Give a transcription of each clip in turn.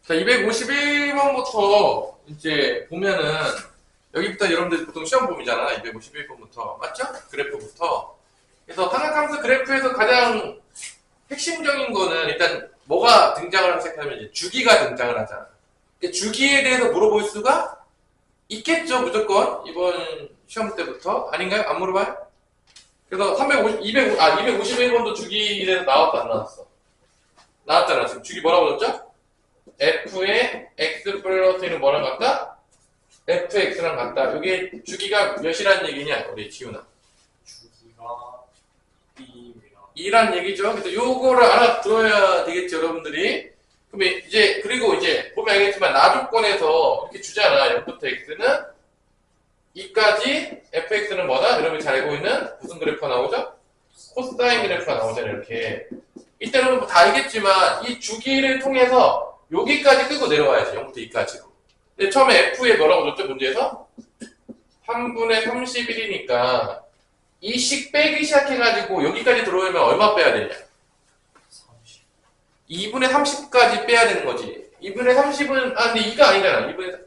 자, 251번부터 이제 보면은, 여기부터 여러분들 보통 시험 봄이잖아. 251번부터. 맞죠? 그래프부터. 그래서 삼각함수 그래프에서 가장 핵심적인 거는 일단 뭐가 등장을 하기 시작하면 이제 주기가 등장을 하잖아. 주기에 대해서 물어볼 수가 있겠죠, 무조건. 이번 시험 때부터. 아닌가요? 안 물어봐요? 그래서 251번도 주기에 대해서 나왔어, 안 나왔어? 나왔잖아. 지금 주기 뭐라고 그랬죠? f의 x 플러스 1은 뭐랑 같다? fx랑 같다. 이게 주기가 몇이란 얘기냐? 우리 지훈아. 주기가 2입니다. 2란 얘기죠. 그래서 요거를 알아들어야 되겠죠, 여러분들이. 그럼 이제, 그리고 이제, 보면 알겠지만, 나조건에서 이렇게 주잖아. 0부터 x는 2까지 fx는 뭐다? 여러분이 잘 알고 있는 무슨 그래프가 나오죠? 코사인 그래프가 나오잖아요, 이렇게. 이때는 다 알겠지만, 이 주기를 통해서 여기까지 끄고 내려와야지, 0부터 2까지로. 근데 처음에 f에 뭐라고 줬죠, 문제에서? 3분의 31이니까, 이 식 빼기 시작해가지고 여기까지 들어오면 얼마 빼야 되냐? 30. 2분의 30까지 빼야 되는 거지. 2분의 30은, 근데 2가 아니잖아. 2분의,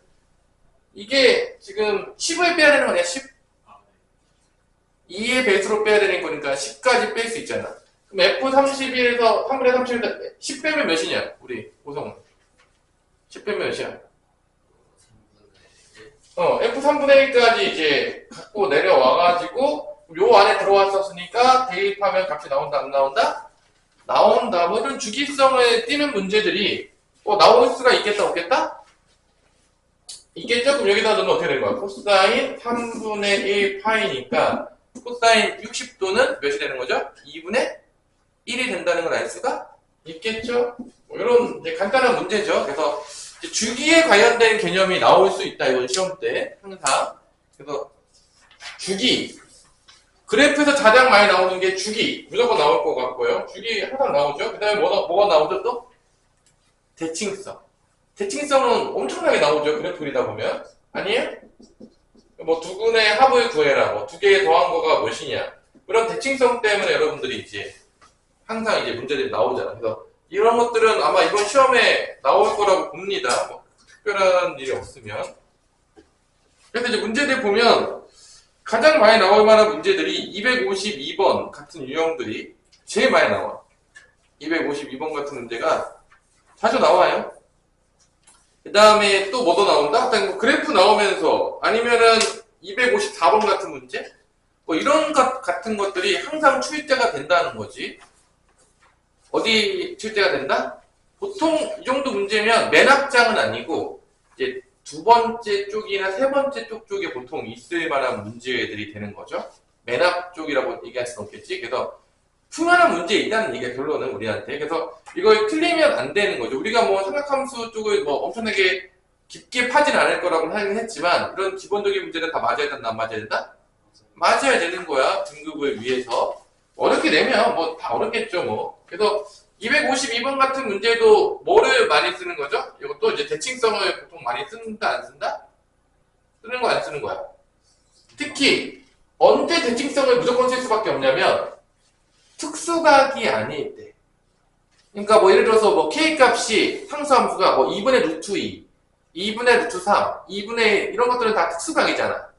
이게 지금 10을 빼야 되는 거 아니야? 10? 아, 2의 배수로 빼야 되는 거니까 10까지 뺄 수 있잖아. 그럼 F31에서 3분의 31에서 10 빼면 몇이냐? 우리 오성훈. 10 빼면 몇이야? F3분의 1까지 이제 갖고 내려와가지고 요 안에 들어왔었으니까 대입하면 값이 나온다, 안 나온다? 나온다. 뭐 이런 주기성을 띠는 문제들이 나올 수가 있겠다, 없겠다? 있겠죠? 그럼 여기다 넣으면 어떻게 되는 거야? 코사인 3분의 1 파이니까 코사인 60도는 몇이 되는 거죠? 2분의 1이 된다는 걸 알 수가 있겠죠? 뭐 이런 이제 간단한 문제죠. 그래서 이제 주기에 관련된 개념이 나올 수 있다, 이번 시험 때 항상. 그래서 주기, 그래프에서 가장 많이 나오는 게 주기, 무조건 나올 것 같고요. 주기 항상 나오죠. 그 다음에 뭐가 나오죠 또? 대칭성. 대칭성은 엄청나게 나오죠. 그래프 그리다 보면. 아니에요? 뭐 두근의 합을 구해라. 뭐 두 개 더한 거가 무엇이냐. 그런 대칭성 때문에 여러분들이 이제 항상 이제 문제들이 나오잖아. 그래서 이런 것들은 아마 이번 시험에 나올 거라고 봅니다. 뭐 특별한 일이 없으면. 그래서 이제 문제들 보면 가장 많이 나올 만한 문제들이 252번 같은 유형들이 제일 많이 나와. 252번 같은 문제가 자주 나와요. 그 다음에 또 뭐도 나온다? 일단 뭐 그래프 나오면서 아니면은 254번 같은 문제? 뭐 이런 것 같은 것들이 항상 출제가 된다는 거지. 어디 출제가 된다? 보통 이 정도 문제면 맨 앞장은 아니고 이제 두 번째 쪽이나 세 번째 쪽에 보통 있을 만한 문제들이 되는 거죠. 맨 앞 쪽이라고 얘기할 수는 없겠지. 그래서 풀만한 문제 있다는 얘기가 결론은 우리한테. 그래서 이걸 틀리면 안 되는 거죠. 우리가 뭐 삼각함수 쪽을 뭐 엄청나게 깊게 파진 않을 거라고 하긴 했지만 이런 기본적인 문제는 다 맞아야 된다, 안 맞아야 된다? 맞아야 되는 거야. 등급을 위해서. 어렵게 내면 뭐 다 어렵겠죠, 뭐. 그래서 252번 같은 문제도 뭐를 많이 쓰는 거죠? 이것도 이제 대칭성을 보통 많이 쓴다, 안 쓴다? 쓰는 거, 안 쓰는 거야? 특히 언제 대칭성을 무조건 쓸 수밖에 없냐면 특수각이 아닐 때. 그러니까 뭐 예를 들어서 뭐 K값이 상수함수가 뭐 2분의 루트 2, 2분의 루트 3, 2분의 1 이런 것들은 다 특수각이잖아.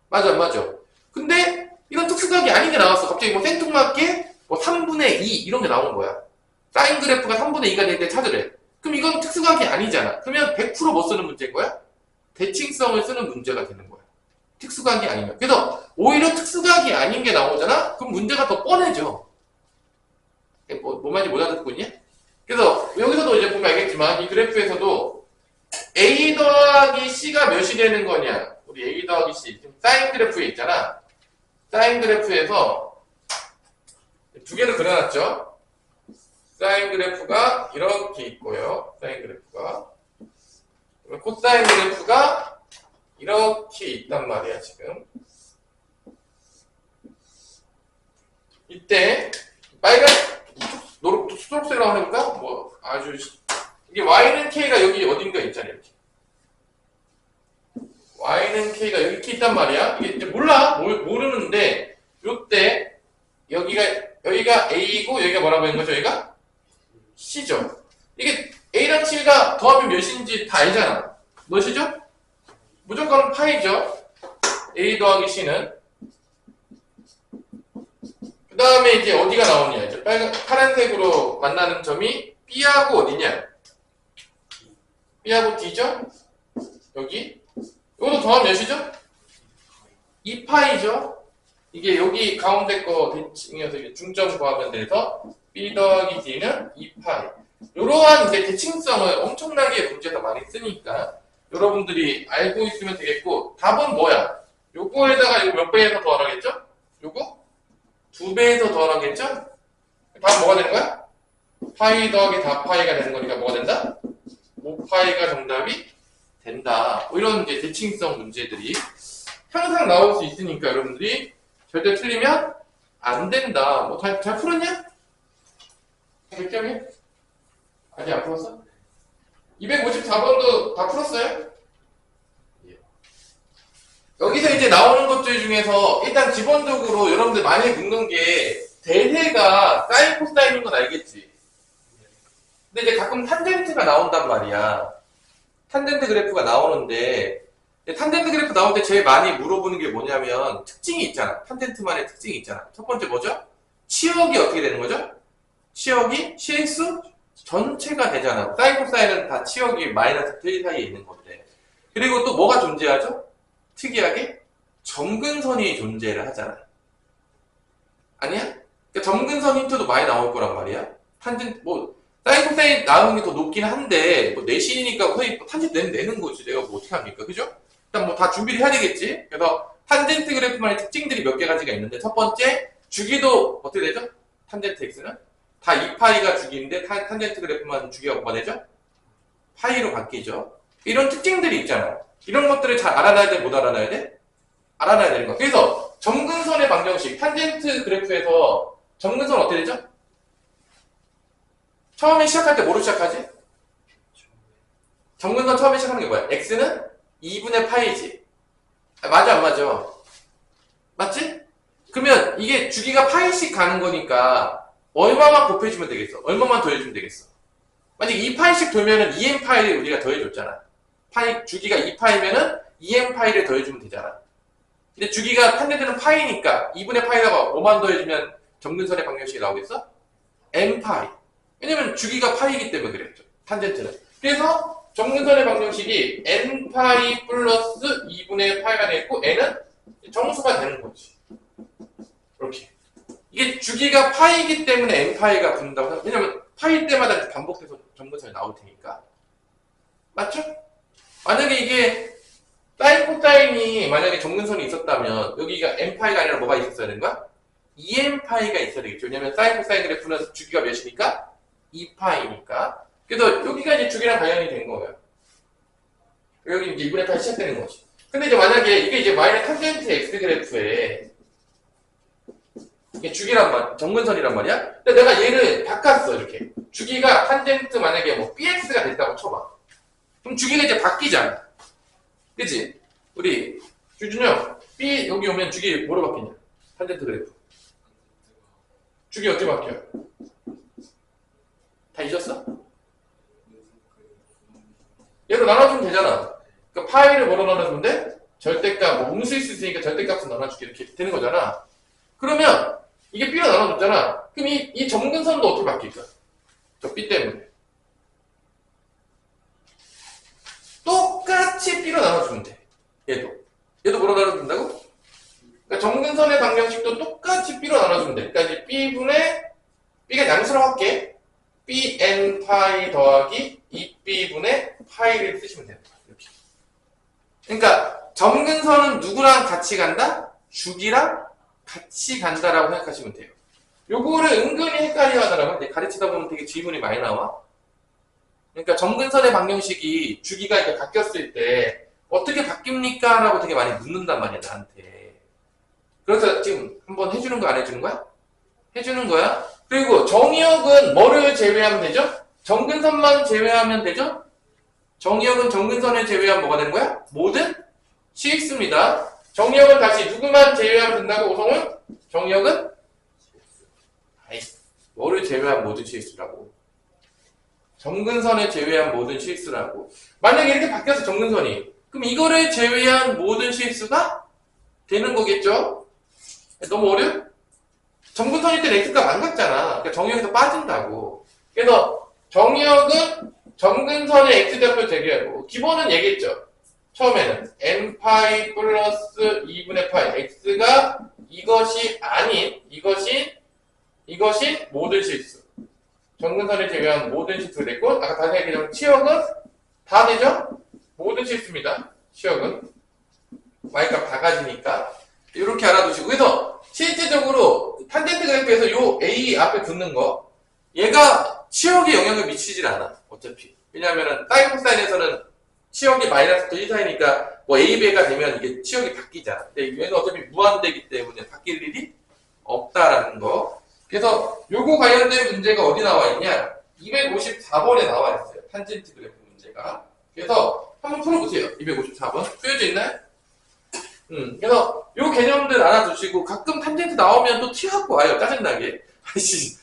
맞아, 안 맞아? 근데 이런 특수각이 아닌 게 나왔어. 갑자기 뭐 생뚱맞게 뭐 3분의 2 이런 게 나온 거야. 사인 그래프가 3분의 2가 될 때 찾으래. 그럼 이건 특수각이 아니잖아. 그러면 100%뭐 쓰는 문제인 거야? 대칭성을 쓰는 문제가 되는 거야. 특수각이 아니면. 그래서 오히려 특수각이 아닌 게 나오잖아? 그럼 문제가 더 뻔해져. 뭐 말인지 못 알아듣고 있냐? 그래서 여기서도 이제 보면 알겠지만 이 그래프에서도 A 더하기 C가 몇이 되는 거냐? 우리 A 더하기 C. 지금 사인 그래프에 있잖아. 사인 그래프에서 두 개를 그려놨죠? 사인 그래프가 이렇게 있고요. 사인 그래프가. 코사인 그래프가 이렇게 있단 말이야, 지금. 이때 빨간 초록색으로 하니까 뭐 아주 이게 y는 k가 여기 어딘가 있잖아요. 이렇게. y는 k가 이렇게 있단 말이야. 이게 이제 모르는데 요때 여기가 A고 여기가 뭐라고 하는 거죠? 여기가 C죠. 이게 A랑 A랑 C가 더하면 몇인지 다 알잖아. 몇이죠? 무조건 파이죠. A 더하기 C는. 그 다음에 이제 어디가 나오냐. 이제 파란색으로 만나는 점이 B하고 어디냐? B하고 D죠? 여기. 이것도 더하면 몇이죠? 2파이죠? 이게 여기 가운데 거 대칭이어서 중점 구하면 돼서 B 더하기 D는 2파이. 이러한 이제 대칭성을 엄청나게 문제에서 많이 쓰니까 여러분들이 알고 있으면 되겠고, 답은 뭐야? 요거에다가 이거 몇 배에서 더하라겠죠? 요거? 2배에서 더하라겠죠? 답은 뭐가 되는 거야? 파이 더하기 4파이가 되는 거니까 뭐가 된다? 5파이가 정답이 된다. 뭐 이런 이제 대칭성 문제들이 항상 나올 수 있으니까 여러분들이 절대 틀리면 안 된다. 뭐 잘 풀었냐? 100점이야? 아직 안 풀었어? 254번도 다 풀었어요? 여기서 이제 나오는 것들 중에서 일단 기본적으로 여러분들 많이 묻는 게 대세가 사인 코사인인 건 알겠지? 근데 이제 가끔 탄젠트가 나온단 말이야. 탄젠트 그래프가 나오는데 탄젠트 그래프 나올 때 제일 많이 물어보는 게 뭐냐면 특징이 있잖아. 탄젠트만의 특징이 있잖아. 첫 번째 뭐죠? 치역이 어떻게 되는 거죠? 치역이 실수 전체가 되잖아. 사인 코사인은 다 치역이 마이너스 1 사이에 있는 건데. 그리고 또 뭐가 존재하죠? 특이하게 점근선이 존재를 하잖아. 아니야? 그러니까 점근선 힌트도 많이 나올 거란 말이야. 탄젠트 뭐 사인 코사인 나오는 게 더 높긴 한데 뭐 내신이니까 거의 탄젠트 내는 거지. 내가 뭐 어떻게 합니까? 그죠? 일단 뭐 다 준비를 해야 되겠지. 그래서 탄젠트 그래프만의 특징들이 몇 개 가지가 있는데 첫 번째 주기도 어떻게 되죠? 탄젠트 x는 다 2파이가 주기인데 탄젠트 그래프만 주기가 뭐가 되죠? 파이로 바뀌죠. 이런 특징들이 있잖아요. 이런 것들을 잘 알아놔야 돼? 못 알아놔야 돼? 알아놔야 되는 거. 그래서 점근선의 방정식 탄젠트 그래프에서 점근선 어떻게 되죠? 처음에 시작할 때 뭐로 시작하지? 점근선 처음에 시작하는 게 뭐야? x는 2분의 파이지. 맞아 안 맞아? 맞지? 그러면 이게 주기가 파이씩 가는 거니까 얼마만 곱해주면 되겠어? 얼마만 더해주면 되겠어? 만약 2파이씩 돌면은 2n파이를 우리가 더해줬잖아. 주기가 2파이면은 2n파이를 더해주면 되잖아. 근데 주기가 탄젠트는 파이니까 2분의 파이다가 5만 더해주면 점근선의 방정식이 나오겠어? n파이. 왜냐면 주기가 파이이기 때문에 그랬죠. 탄젠트는. 그래서 점근선의 방정식이 n파이 플러스 2분의 파이가 되겠고 n은 정수가 되는 거지. 이렇게. 이게 주기가 파이이기 때문에 n파이가 붙는다고. 왜냐면 파이 때마다 반복돼서 점근선이 나올 테니까. 맞죠? 만약에 이게 사인 코사인이 만약에 점근선이 있었다면 여기가 n파이가 아니라 뭐가 있었어야 되는 거야? 2n파이가 있어야 되겠죠. 왜냐면 사인 코사인 그래프는 주기가 몇이니까? 2파이니까. 그래서 여기가 이제 주기랑 관련이 된 거예요. 여기 이제 2분의 파이 시작되는 거지. 근데 이제 만약에 이게 이제 마이너스 탄젠트 x 그래프에 이게 주기란 말, 점근선이란 말이야? 근데 내가 얘를 바꿨어, 이렇게. 주기가 탄젠트 만약에 뭐 bx가 됐다고 쳐봐. 그럼 주기가 이제 바뀌잖아. 그치? 우리, 주준형, b 여기 오면 주기 뭐로 바뀌냐? 탄젠트 그래프. 주기 어떻게 바뀌어요? 다 잊었어? 얘로 나눠주면 되잖아. 그러니까 파이를 뭐로 나눠주면 돼? 절대값, 뭐 음수일 수 있으니까 절대값을 나눠주기 이렇게 되는 거잖아. 그러면 이게 B로 나눠줬잖아. 그럼 이 점근선도 어떻게 바뀔까? 저 B 때문에. 똑같이 B로 나눠주면 돼. 얘도 뭐로 나눠준다고? 그러니까 점근선의 방정식도 똑같이 B로 나눠주면 돼. 그러니까 이제 B가 양수로 할게. Bn 파이 더하기 2B분의 파이를 쓰시면 되는 거야. 이렇게. 그러니까 점근선은 누구랑 같이 간다? 주기랑 같이 간다라고 생각하시면 돼요. 요거를 은근히 헷갈려 하더라고요. 근데 가르치다 보면 되게 질문이 많이 나와. 그러니까 점근선의 방정식이 주기가 이렇게 바뀌었을 때 어떻게 바뀝니까? 라고 되게 많이 묻는단 말이야, 나한테. 그래서 지금 한번 해주는 거 안 해주는 거야? 해주는 거야. 그리고 정의역은 뭐를 제외하면 되죠? 점근선만 제외하면 되죠? 정의역은 점근선을 제외하면 뭐가 되는 거야? 모든 CX입니다. 정의역은 다시 누구만 제외하면 된다고, 오성은? 정의역은? 뭐를 제외한 모든 CX라고. 정근선을 제외한 모든 실수라고. 만약에 이렇게 바뀌어서 정근선이, 그럼 이거를 제외한 모든 실수가 되는 거겠죠? 너무 어려워? 정근선일 때 x값 안 같잖아. 그러니까 정의역에서 빠진다고. 그래서 정의역은 정근선의 x좌표 대결하고, 기본은 얘기했죠. 처음에는 n파이 플러스 2분의 파이 x가 이것이 아닌 이것이 모든 실수. 정근선을 제외한 모든 실수가 됐고, 아까 다시 얘기했지만 치역은 다 되죠? 모든 실수입니다. 치역은 y값 다 가지니까 이렇게 알아두시고, 그래서 실제적으로 탄젠트 그래프에서 요 a 앞에 붙는 거 얘가 치역에 영향을 미치질 않아 어차피. 왜냐하면 사인 코사인에서는 치역이 마이너스 또 1사이니까 뭐 AB가 되면 이게 치역이 바뀌잖아. 근데 얘는 어차피 무한대기 때문에 바뀔 일이 없다라는 거. 그래서 요거 관련된 문제가 어디 나와 있냐? 254번에 나와 있어요. 탄젠트 그래프 문제가. 그래서 한번 풀어보세요. 254번. 풀려져 있나요? 그래서 요 개념들 알아두시고 가끔 탄젠트 나오면 또 튀어갖고 와요. 짜증나게. 아이씨.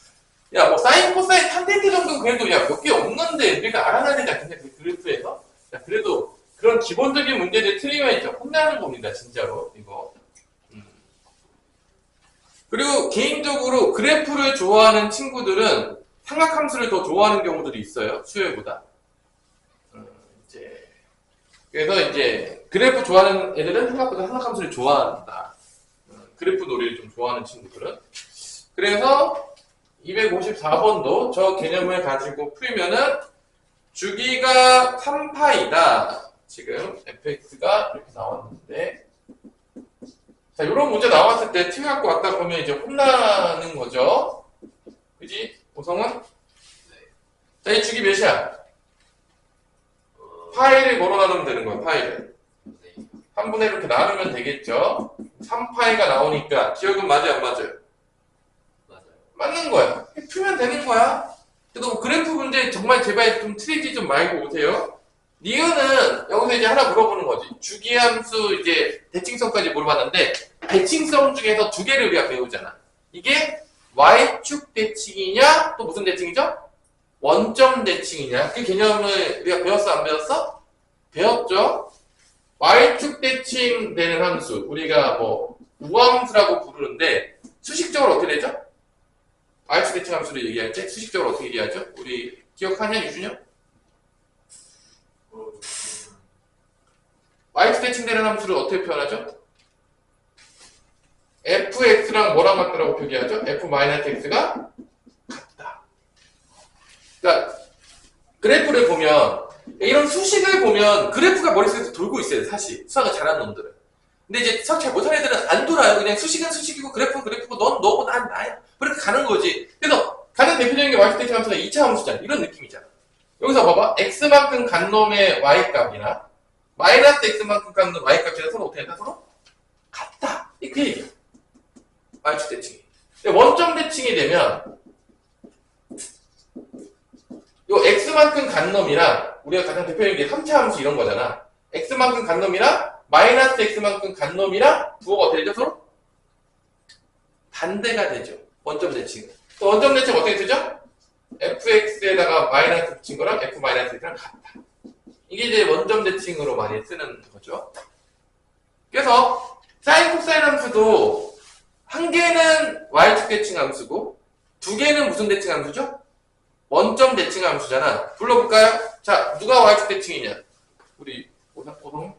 야, 뭐 사인, 코사인, 탄젠트 정도는 그래도 야, 몇 개 없는데 우리가 알아놔야 되지 않겠냐? 그 그래프에서. 야, 그래도 그런 기본적인 문제들 틀리면 이제 혼나는 겁니다. 진짜로. 이거. 그리고 개인적으로 그래프를 좋아하는 친구들은 삼각함수를 더 좋아하는 경우들이 있어요. 수열보다. 그래서 이제 그래프 좋아하는 애들은 생각보다 삼각함수를 좋아한다. 그래프 놀이를 좀 좋아하는 친구들은. 그래서 254번도 저 개념을 가지고 풀면은 주기가 3파이다. 지금 fx가 이렇게 나왔는데, 자, 이런 문제 나왔을 때 t 갖고 왔다 보면 이제 혼나는 거죠. 그지? 오성은? 자, 이 주기 몇이야? 파이를 뭐로 나누면 되는 거야, 파이를. 3분의 1 이렇게 나누면 되겠죠? 3파이가 나오니까, 기억은 맞아요, 안 맞아요? 맞아요. 맞는 거야. 풀면 되는 거야. 그래도 뭐 그래프 문제 정말 제발 좀 틀리지 좀 말고 오세요. 니은은 여기서 이제 하나 물어보는 거지. 주기함수 이제 대칭성까지 물어봤는데, 대칭성 중에서 두 개를 우리가 배우잖아. 이게 y축 대칭이냐, 또 무슨 대칭이죠? 원점 대칭이냐. 그 개념을 우리가 배웠어, 안 배웠어? 배웠죠? y축 대칭 되는 함수, 우리가 뭐 우함수라고 부르는데 수식적으로 어떻게 되죠? y축 대칭 함수를 얘기할 때 수식적으로 어떻게 얘기하죠? 우리 기억하냐, 유준혁? y축 대칭되는 함수를 어떻게 표현하죠? fx랑 뭐랑 같다라고 표기하죠? f-x가 같다. 그러니까 그래프를 보면, 이런 수식을 보면 그래프가 머릿속에서 돌고 있어요. 사실 수학을 잘하는 놈들은. 근데 이제 수학 잘 못하는 애들은 안 돌아요. 그냥 수식은 수식이고 그래프는 그래프고 넌 너고 난 나야. 그렇게 가는 거지. 그래서 가장 대표적인 게 y축 대칭 함수가 2차 함수잖아. 이런 느낌이잖아. 여기서 봐봐. x만큼 간 놈의 y값이나 마이너스 x만큼 간 놈의 y값이나 서로 어떻게 한다? 서로 같다. 그 얘기야. y축 대칭이. 원점 대칭이 되면 요 x만큼 간 놈이랑 우리가 가장 대표적인 게 3차 함수 이런 거잖아. x만큼 간 놈이랑 마이너스 x만큼 간 놈이랑 부호가 어떻게 되죠? 서로? 반대가 되죠. 원점 대칭은. 또 원점 대칭 어떻게 되죠? fx에다가 마이너스 붙인 거랑 f-x랑 같다. 이게 이제 원점 대칭으로 많이 쓰는 거죠. 그래서 사인 코사인 함수도 한 개는 y축 대칭 함수고 두 개는 무슨 대칭 함수죠? 원점 대칭 함수잖아. 불러볼까요? 자, 누가 y축 대칭이냐? 우리 오성?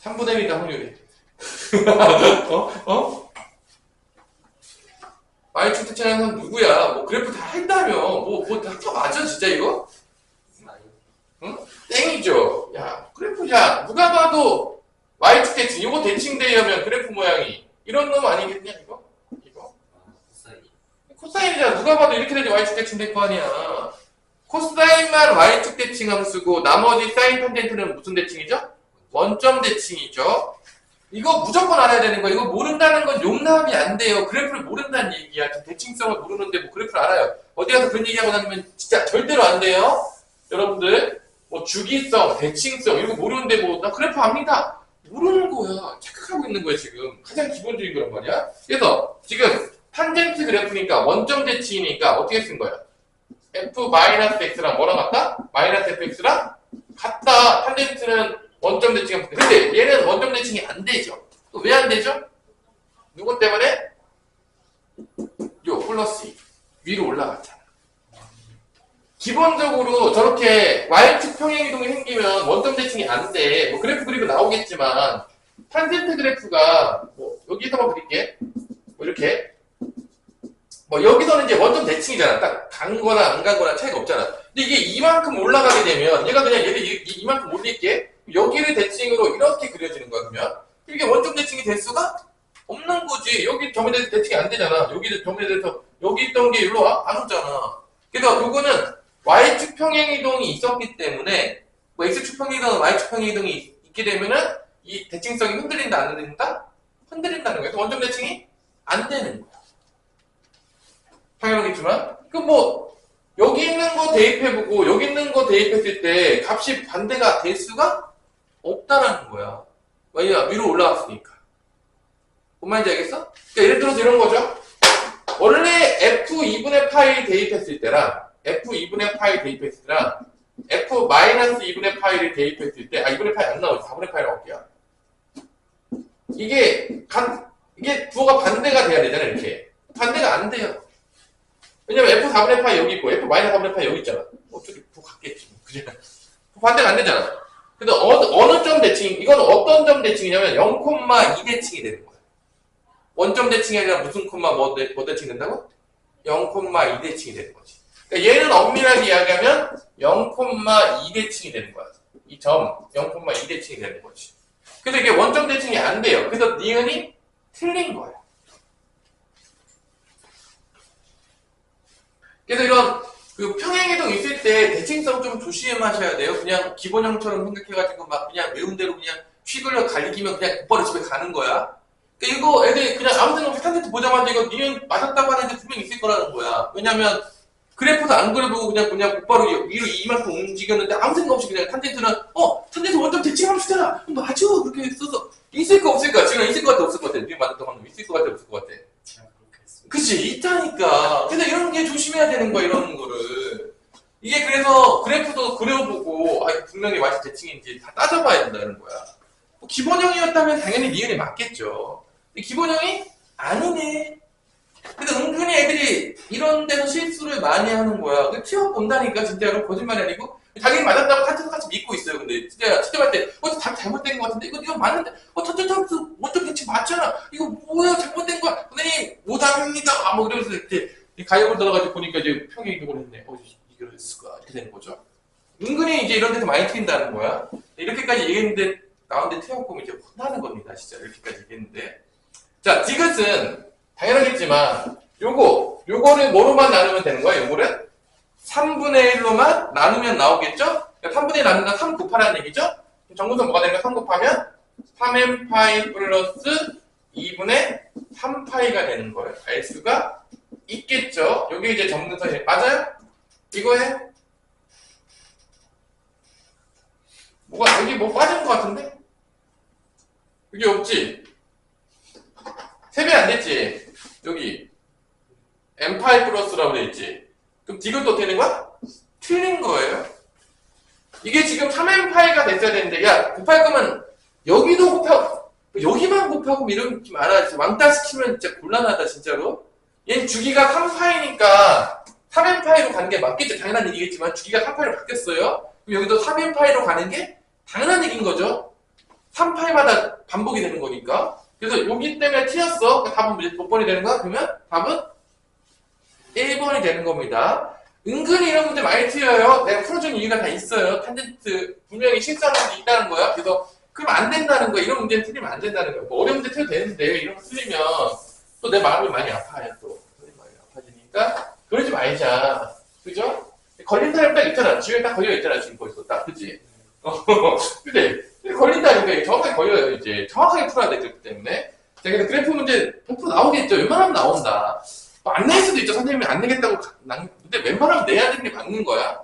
3분의 1이다 확률이. y축 대칭하는 사람 누구야? 뭐 그래프 다 했다며. 다 맞아 진짜 이거? 응? 땡이죠. 야, 그래프, 야, 누가 봐도 y축 대칭, 이거 대칭되려면 그래프 모양이 이런 놈 아니겠냐, 이거? 코사인이잖아. 누가 봐도 이렇게 되지 y축 대칭 될 거 아니야. 코사인만 y축 대칭 함수고 나머지 사인 탄젠트는 무슨 대칭이죠? 원점 대칭이죠. 이거 무조건 알아야 되는 거야. 이거 모른다는 건 용납이 안 돼요. 그래프를 모른다는 얘기야. 대칭성을 모르는데 뭐 그래프를 알아요. 어디 가서 그런 얘기하고 다니면 진짜 절대로 안 돼요. 여러분들 뭐 주기성, 대칭성 이런 거 모르는데 뭐 나 그래프 압니다. 모르는 거야. 착각하고 있는 거야 지금. 가장 기본적인 거란 말이야. 그래서 지금 탄젠트 그래프니까 원점 대칭이니까 어떻게 쓴 거야? f-x랑 뭐랑 같다? 마이너스 fx랑 같다. 탄젠트는 원점 대칭이 붙어. 근데 얘는 원점 대칭이 안 되죠. 또 왜 안 되죠? 누구 때문에? 요 플러스 2. 위로 올라갔잖아. 기본적으로 저렇게 y축 평행이동이 생기면 원점 대칭이 안 돼. 뭐 그래프 그리고 나오겠지만 탄젠트 그래프가 뭐 여기서 한번 그릴게. 뭐 이렇게 뭐 여기서는 이제 원점 대칭이잖아. 딱 간 거나 안 간 거나 차이가 없잖아. 근데 이게 이만큼 올라가게 되면 얘가 그냥 얘를 이만큼 올릴게. 여기를 대칭으로 이렇게 그려지는 거야. 그러면 이게 원점 대칭이 될 수가 없는 거지. 여기 점에 대해서 대칭이 안 되잖아. 여기 점에 대해서 여기 있던 게 일로 와? 안 오잖아. 그래서 요거는 y축 평행이동이 있었기 때문에 뭐 x축 평행이동, y축 평행이동이 있게 되면은 이 대칭성이 흔들린다 안 흔들린다? 흔들린다는 거야. 그래서 원점 대칭이 안 되는 거야. 당연하겠지만 그 뭐 여기 있는 거 대입해보고 여기 있는 거 대입했을 때 값이 반대가 될 수가 없다라는 거야. 왜냐? 위로 올라갔으니까. 뭔 말인지 알겠어? 그러니까 예를 들어서 이런 거죠. 원래 f2분의 파이 대입했을 때랑 f2분의 파이 대입했을 때랑 f-2분의 파이를 대입했을 때 2분의 파이 안 나오지. 4분의 파이라고 할게요. 이게 부호가 반대가 돼야 되잖아. 이렇게 반대가 안 돼요. 왜냐면 f4분의 파이 여기 있고 f-4분의 파이 여기 있잖아. 어차피 부호 같겠지. 그죠? 반대가 안 되잖아. 근데 어느 점 대칭, 이건 어떤 점 대칭이냐면 0,2 대칭이 되는 거야. 원점 대칭이 아니라 무슨 콤마 뭐 대칭 된다고? 0,2 대칭이 되는 거지. 그러니까 얘는 엄밀하게 이야기하면 0,2 대칭이 되는 거야. 이 점 0,2 대칭이 되는 거지. 그래서 이게 원점 대칭이 안 돼요. 그래서 니은이 틀린 거야. 그래서 이런 그 평행이동 있을 때 대칭성 좀 조심하셔야 돼요. 그냥 기본형처럼 생각해가지고 막 그냥 외운 대로 그냥 휘글러 갈리기면 그냥 곧바로 집에 가는 거야. 그러니까 이거 애들이 그냥 아무 생각 없이 탄젠트 보자마자 이거 니은 맞았다고 하는 애 분명히 있을 거라는 거야. 왜냐면 그래프도 안 그려보고 그냥 곧바로 위로 이만큼 움직였는데 아무 생각 없이 그냥 탄젠트는 탄젠트 원점 대칭하면 주잖아. 맞아. 그렇게 써서 있을 거 없을까? 지금 있을 것 같아 없을 것 같아? 니은 맞았다고 하면 있을 것 같아 없을 것 같아? 제가 그렇게 했습니다. 그치, 있다니까. 근데 이런 게 조심해야 되는 거야, 이런 거를. 이게 그래서 그래프도 그려보고, 분명히 맞이 대칭인지 다 따져봐야 된다는 거야. 뭐 기본형이었다면 당연히 니은이 맞겠죠. 근데 기본형이 아니네. 근데 은근히 애들이 이런 데서 실수를 많이 하는 거야. 튀어본다니까, 진짜로. 거짓말이 아니고. 당연히 맞았다고 같이 믿고 있어요. 근데 진짜 시험할 때 답이 잘못된 것 같은데 이거 맞는데 원점 대칭 맞잖아. 이거 뭐야 잘못된 거야. 선생님 오답입니다. 뭐 이러면서 이렇게 가역을 들어가지고 보니까 이제 평행이동을 했네. 이럴 수가 이렇게 되는 거죠. 은근히 이제 이런 데서 많이 튄다는 거야. 이렇게까지 얘기했는데 나오는데 틀렸고 이제 혼나는 겁니다. 진짜 이렇게까지 얘기했는데. 자, 디귿은 당연하겠지만 요거를 뭐로만 나누면 되는 거야? 요거를 3분의 1로만 나누면 나오겠죠? 3분의 1 나누면 3 곱하라는 얘기죠? 정근선 뭐가 되는 거야? 3 곱하면 3n파이 플러스 2분의 3파이가 되는 거예요. 알 수가 있겠죠? 여기 이제 정근선이 맞아요? 이거예요? 뭐가 여기 뭐 빠진 것 같은데? 여기 없지? 3배 안 됐지? 여기 n파이 플러스라고 돼 있지? 그럼 디귿도 되는 거야? 틀린 거예요. 이게 지금 3n파이가 됐어야 되는데, 야, 곱할 거면 여기도 곱하고, 여기만 곱하고 이런 게 많아. 왕따 시키면 진짜 곤란하다, 진짜로. 얘는 주기가 3파이니까 3n파이로 가는 게 맞겠죠. 당연한 얘기겠지만, 주기가 3파이로 바뀌었어요. 그럼 여기도 3n파이로 가는 게 당연한 얘기인 거죠. 3파이마다 반복이 되는 거니까. 그래서 여기 때문에 틀렸어. 답은 이제 몇 번이 되는 거야? 그러면 답은 1번이 되는 겁니다. 은근히 이런 문제 많이 틀려요. 내가 풀어준 이유가 다 있어요. 탄젠트 분명히 실수하는 문제 있다는 거야. 그래서 그럼 안 된다는 거야. 이런 문제는 틀리면 안 된다는 거야. 뭐 어려운 문제 틀려도 되는데 이런 거 틀리면 또 내 마음이 많이 아파요. 또 많이 아파지니까 그러지 말자. 그죠? 걸린 사람 딱 있잖아. 주위에 딱 걸려 있잖아. 지금 벌써 딱. 그치? 근데 걸린다니까 정확하게 걸려요. 이제 정확하게 풀어야 되기 때문에. 자, 그래서 그래프 문제 100% 나오겠죠. 웬만하면 나온다. 안 낼 수도 있죠. 선생님이 안 내겠다고. 근데 웬만하면 내야 되는 게 맞는 거야.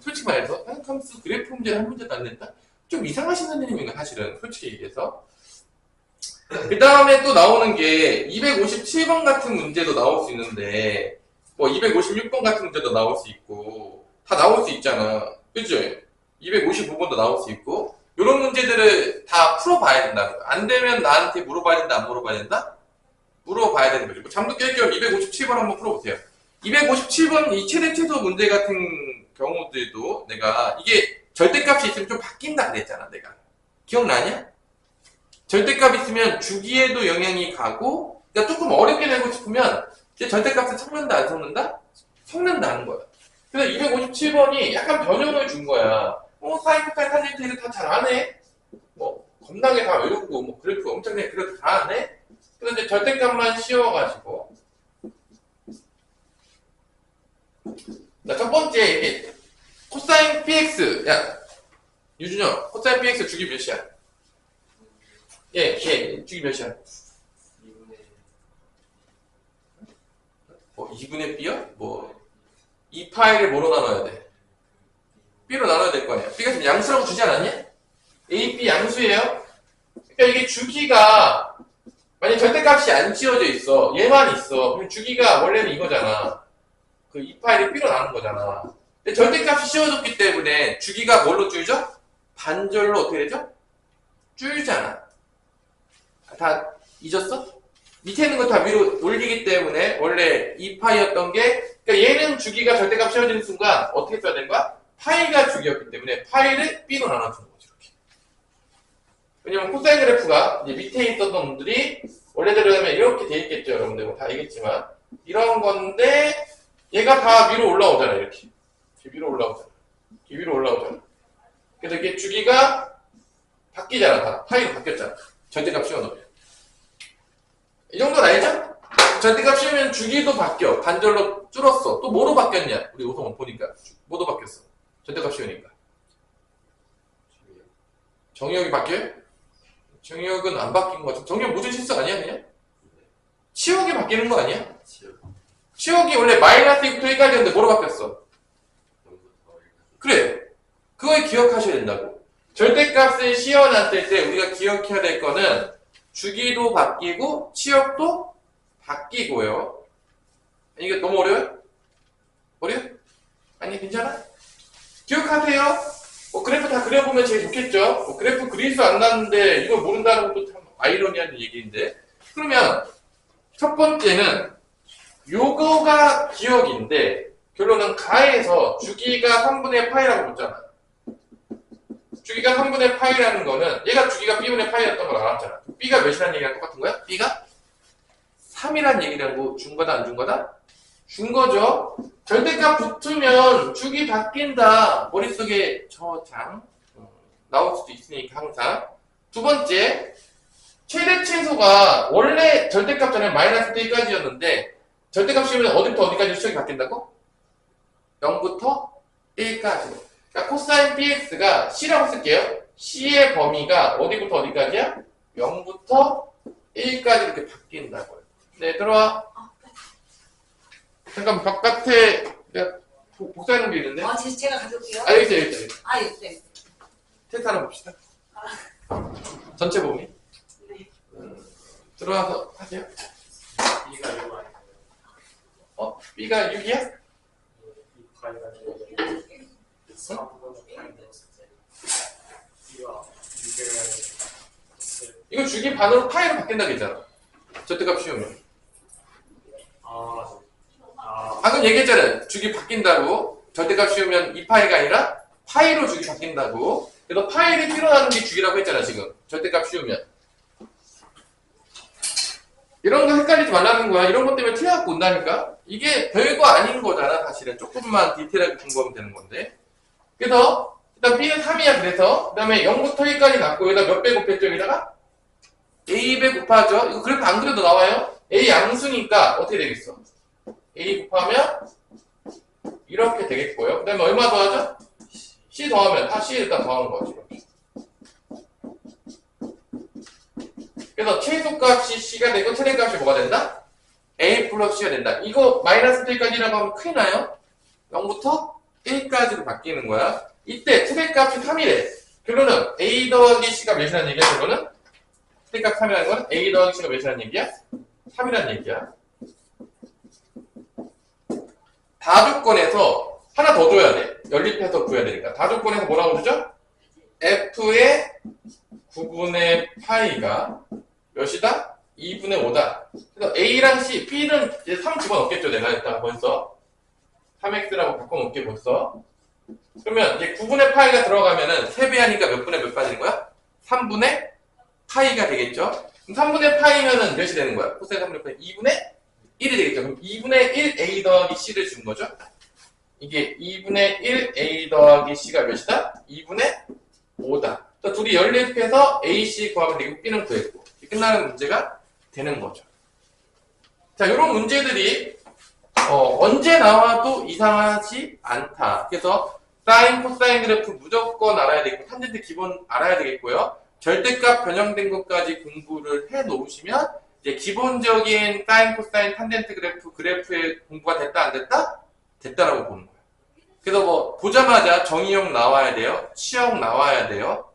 솔직히 말해서. 한컴스 그래프 문제를 한 문제도 안 낸다? 좀 이상하신 선생님인가, 사실은. 솔직히 얘기해서. 그 다음에 또 나오는 게 257번 같은 문제도 나올 수 있는데, 뭐 256번 같은 문제도 나올 수 있고 다 나올 수 있잖아. 그죠? 255번도 나올 수 있고 이런 문제들을 다 풀어봐야 된다는 거야. 안 되면 나한테 물어봐야 된다, 안 물어봐야 된다? 물어봐야 되는 거죠. 잠도 깰 겸 257번 한번 풀어보세요. 257번 이 최대 최소 문제 같은 경우들도 내가 이게 절대값이 있으면 좀 바뀐다 그랬잖아, 내가. 기억나냐? 절대값 있으면 주기에도 영향이 가고, 그러니까 조금 어렵게 내고 싶으면 이제 절대값을 섞는다, 안 섞는다? 섞는다는 거야. 그래서 257번이 약간 변형을 준 거야. 사인, 코사인, 탄젠트 다 잘 아네? 뭐, 겁나게 다 외우고, 뭐, 그래프 엄청나게 그래도 다 아네? 그래서 이제 절대값만 씌워가지고. 자, 첫 번째, 이게, 코사인 px. 야, 유준혁, 코사인 px 주기 몇이야? 예, 주기 몇이야? 2분의 b요? 이 파일을 뭐로 나눠야 돼? b로 나눠야 될 거 아니야. b가 지금 양수라고 주지 않았냐? a, b 양수예요? 그러니까 이게 주기가, 만약 절대값이 안 씌워져 있어. 얘만 있어. 그럼 주기가 원래는 이거잖아. 이 파일을 b로 나눈 거잖아. 근데 절대값이 씌워졌기 때문에 주기가 뭘로 줄죠? 반절로 어떻게 되죠? 줄잖아. 다 잊었어? 밑에 있는 거 다 위로 올리기 때문에 원래 2파이였던 게, 그러니까 얘는 주기가 절대값 씌워지는 순간 어떻게 써야 되는 거야? 파이가 주기였기 때문에 파이를 b로 나눠주는 거지, 이렇게. 왜냐면 코사인 그래프가 이제 밑에 있었던 놈들이 원래대로 하면 이렇게 돼 있겠죠, 여러분들 뭐 다 알겠지만. 이런 건데 얘가 다 위로 올라오잖아, 이렇게. 위로 올라오잖아. 위로 올라오잖아. 그래서 이게 주기가 바뀌잖아, 다. 파이로 바뀌었잖아. 절대값 씌워놓으면. 이 정도는 알죠? 절대값 씌우면 주기도 바뀌어. 반절로 줄었어. 또 뭐로 바뀌었냐? 우리 오성원 보니까. 뭐로 바뀌었어? 절대값 씌우니까. 정의역이 바뀌어요? 정의역은 안 바뀐 거 같아. 정의역 무슨 실수 아니야, 그냥? 치역이 바뀌는 거 아니야? 치역이 원래 마이너스 2부터 1까지였는데 뭐로 바뀌었어? 그래. 그걸 기억하셔야 된다고. 절대값을 씌워놨을 때 우리가 기억해야 될 거는 주기도 바뀌고 치역도 바뀌고요. 이게 너무 어려워요? 어려워? 아니 괜찮아? 기억하세요. 그래프 다 그려보면 제일 좋겠죠. 그래프 그릴 수 안 나는데 이걸 모른다는 것도 참 아이러니한 얘기인데. 그러면 첫 번째는 요거가 기억인데 결론은 가에서 주기가 3분의 파이라고 줬잖아. 주기가 3분의 파이라는 거는 얘가 주기가 b분의 파이였던 걸 알았잖아. b가 몇이라는 얘기랑 똑같은 거야? b가 3이라는 얘기라고 준 거다, 안 준 거다? 준 거죠. 절대값 붙으면 주기 바뀐다. 머릿속에 저장 나올 수도 있으니까 항상. 두 번째, 최대 최소가 원래 절대값 전에 마이너스 1까지였는데 절대값 씌우면 어디부터 어디까지 수역이 바뀐다고? 0부터 1까지로. 그러니까 코사인 px가 c라고 쓸게요. c의 범위가 어디부터 어디까지야? 0부터 1까지 이렇게 바뀐다고요. 네, 들어와. 잠깐 바깥에 내가 복사해놓은 게 있는데. 제가 가져올게요. 여기 있어. 네. 테스트 하나 봅시다. 전체 범위. 네. 들어와서 하세요. B가 6 아닌가요? b가 6이야? 이 파이가 4분의 파이 넣었을 때 B가 6을 이거 주기 반으로 파이로 바뀐다고 했잖아. 절대값 씌우면. 방금 얘기했잖아요. 주기 바뀐다고. 절대값 씌우면 2파이가 아니라 파이로 주기 바뀐다고. 그래서 파이를 필요하는 게 주기라고 했잖아, 지금. 절대값 씌우면. 이런 거 헷갈리지 말라는 거야. 이런 것 때문에 틀려갖고 온다니까? 이게 별거 아닌 거잖아, 사실은. 조금만 디테일하게 공부하면 되는 건데. 그래서, 일단 B는 3이야, 그래서. 그 다음에 0부터 1까지 났고, 여기다 몇 배 곱했죠, 여기다가? A배 곱하죠? 이거 그래프 안 그래도 나와요? A 양수니까 어떻게 되겠어? A 곱하면 이렇게 되겠고요. 그 다음에 얼마 더하죠? C 더하면 다 C에다 더하는 거지. 이렇게. 그래서 최소값이 C가 되고 최대값이 뭐가 된다? A 플러스 C가 된다. 이거 마이너스 1까지라고 하면 큰일 나요? 0부터 1까지로 바뀌는 거야. 이때 최대값이 3이래. 결론은 A 더하기 C가 몇이라는 얘기야? 결론은 최대값 3이라는 건 A 더하기 C가 몇이라는 얘기야? 3이라는 얘기야. 다조건에서 하나 더 줘야 돼. 연립해서 구해야 되니까. 다조건에서 뭐라고 주죠? f의 9분의 파이가 몇이다? 2분의 5다. 그래서 a랑 c, b는 이제 3 집어넣겠죠. 내가 일단 벌써 3x라고 바꿔놓을게 벌써. 그러면 이제 9분의 파이가 들어가면은 3배 하니까 몇 분의 몇 빠지는 거야? 3분의 파이가 되겠죠? 그럼 3분의 파이면은 몇이 되는 거야? 코사인 3분의 파이 2분의 1이 되겠죠? 그럼 2분의 1 a 더하기 c를 준 거죠? 이게 2분의 1 a 더하기 c가 몇이다? 2분의 5다. 둘이 연립해서 a, c 구하면 되고 b는 구했고 끝나는 문제가 되는 거죠. 자, 이런 문제들이 언제 나와도 이상하지 않다. 그래서 사인, 코사인 그래프 무조건 알아야 되고 탄젠트 기본 알아야 되겠고요. 절대값 변형된 것까지 공부를 해 놓으시면 이제 기본적인 사인, 코사인, 탄젠트 그래프의 공부가 됐다 안 됐다? 됐다라고 보는 거예요. 그래서 뭐 보자마자 정의형 나와야 돼요. 치형 나와야 돼요.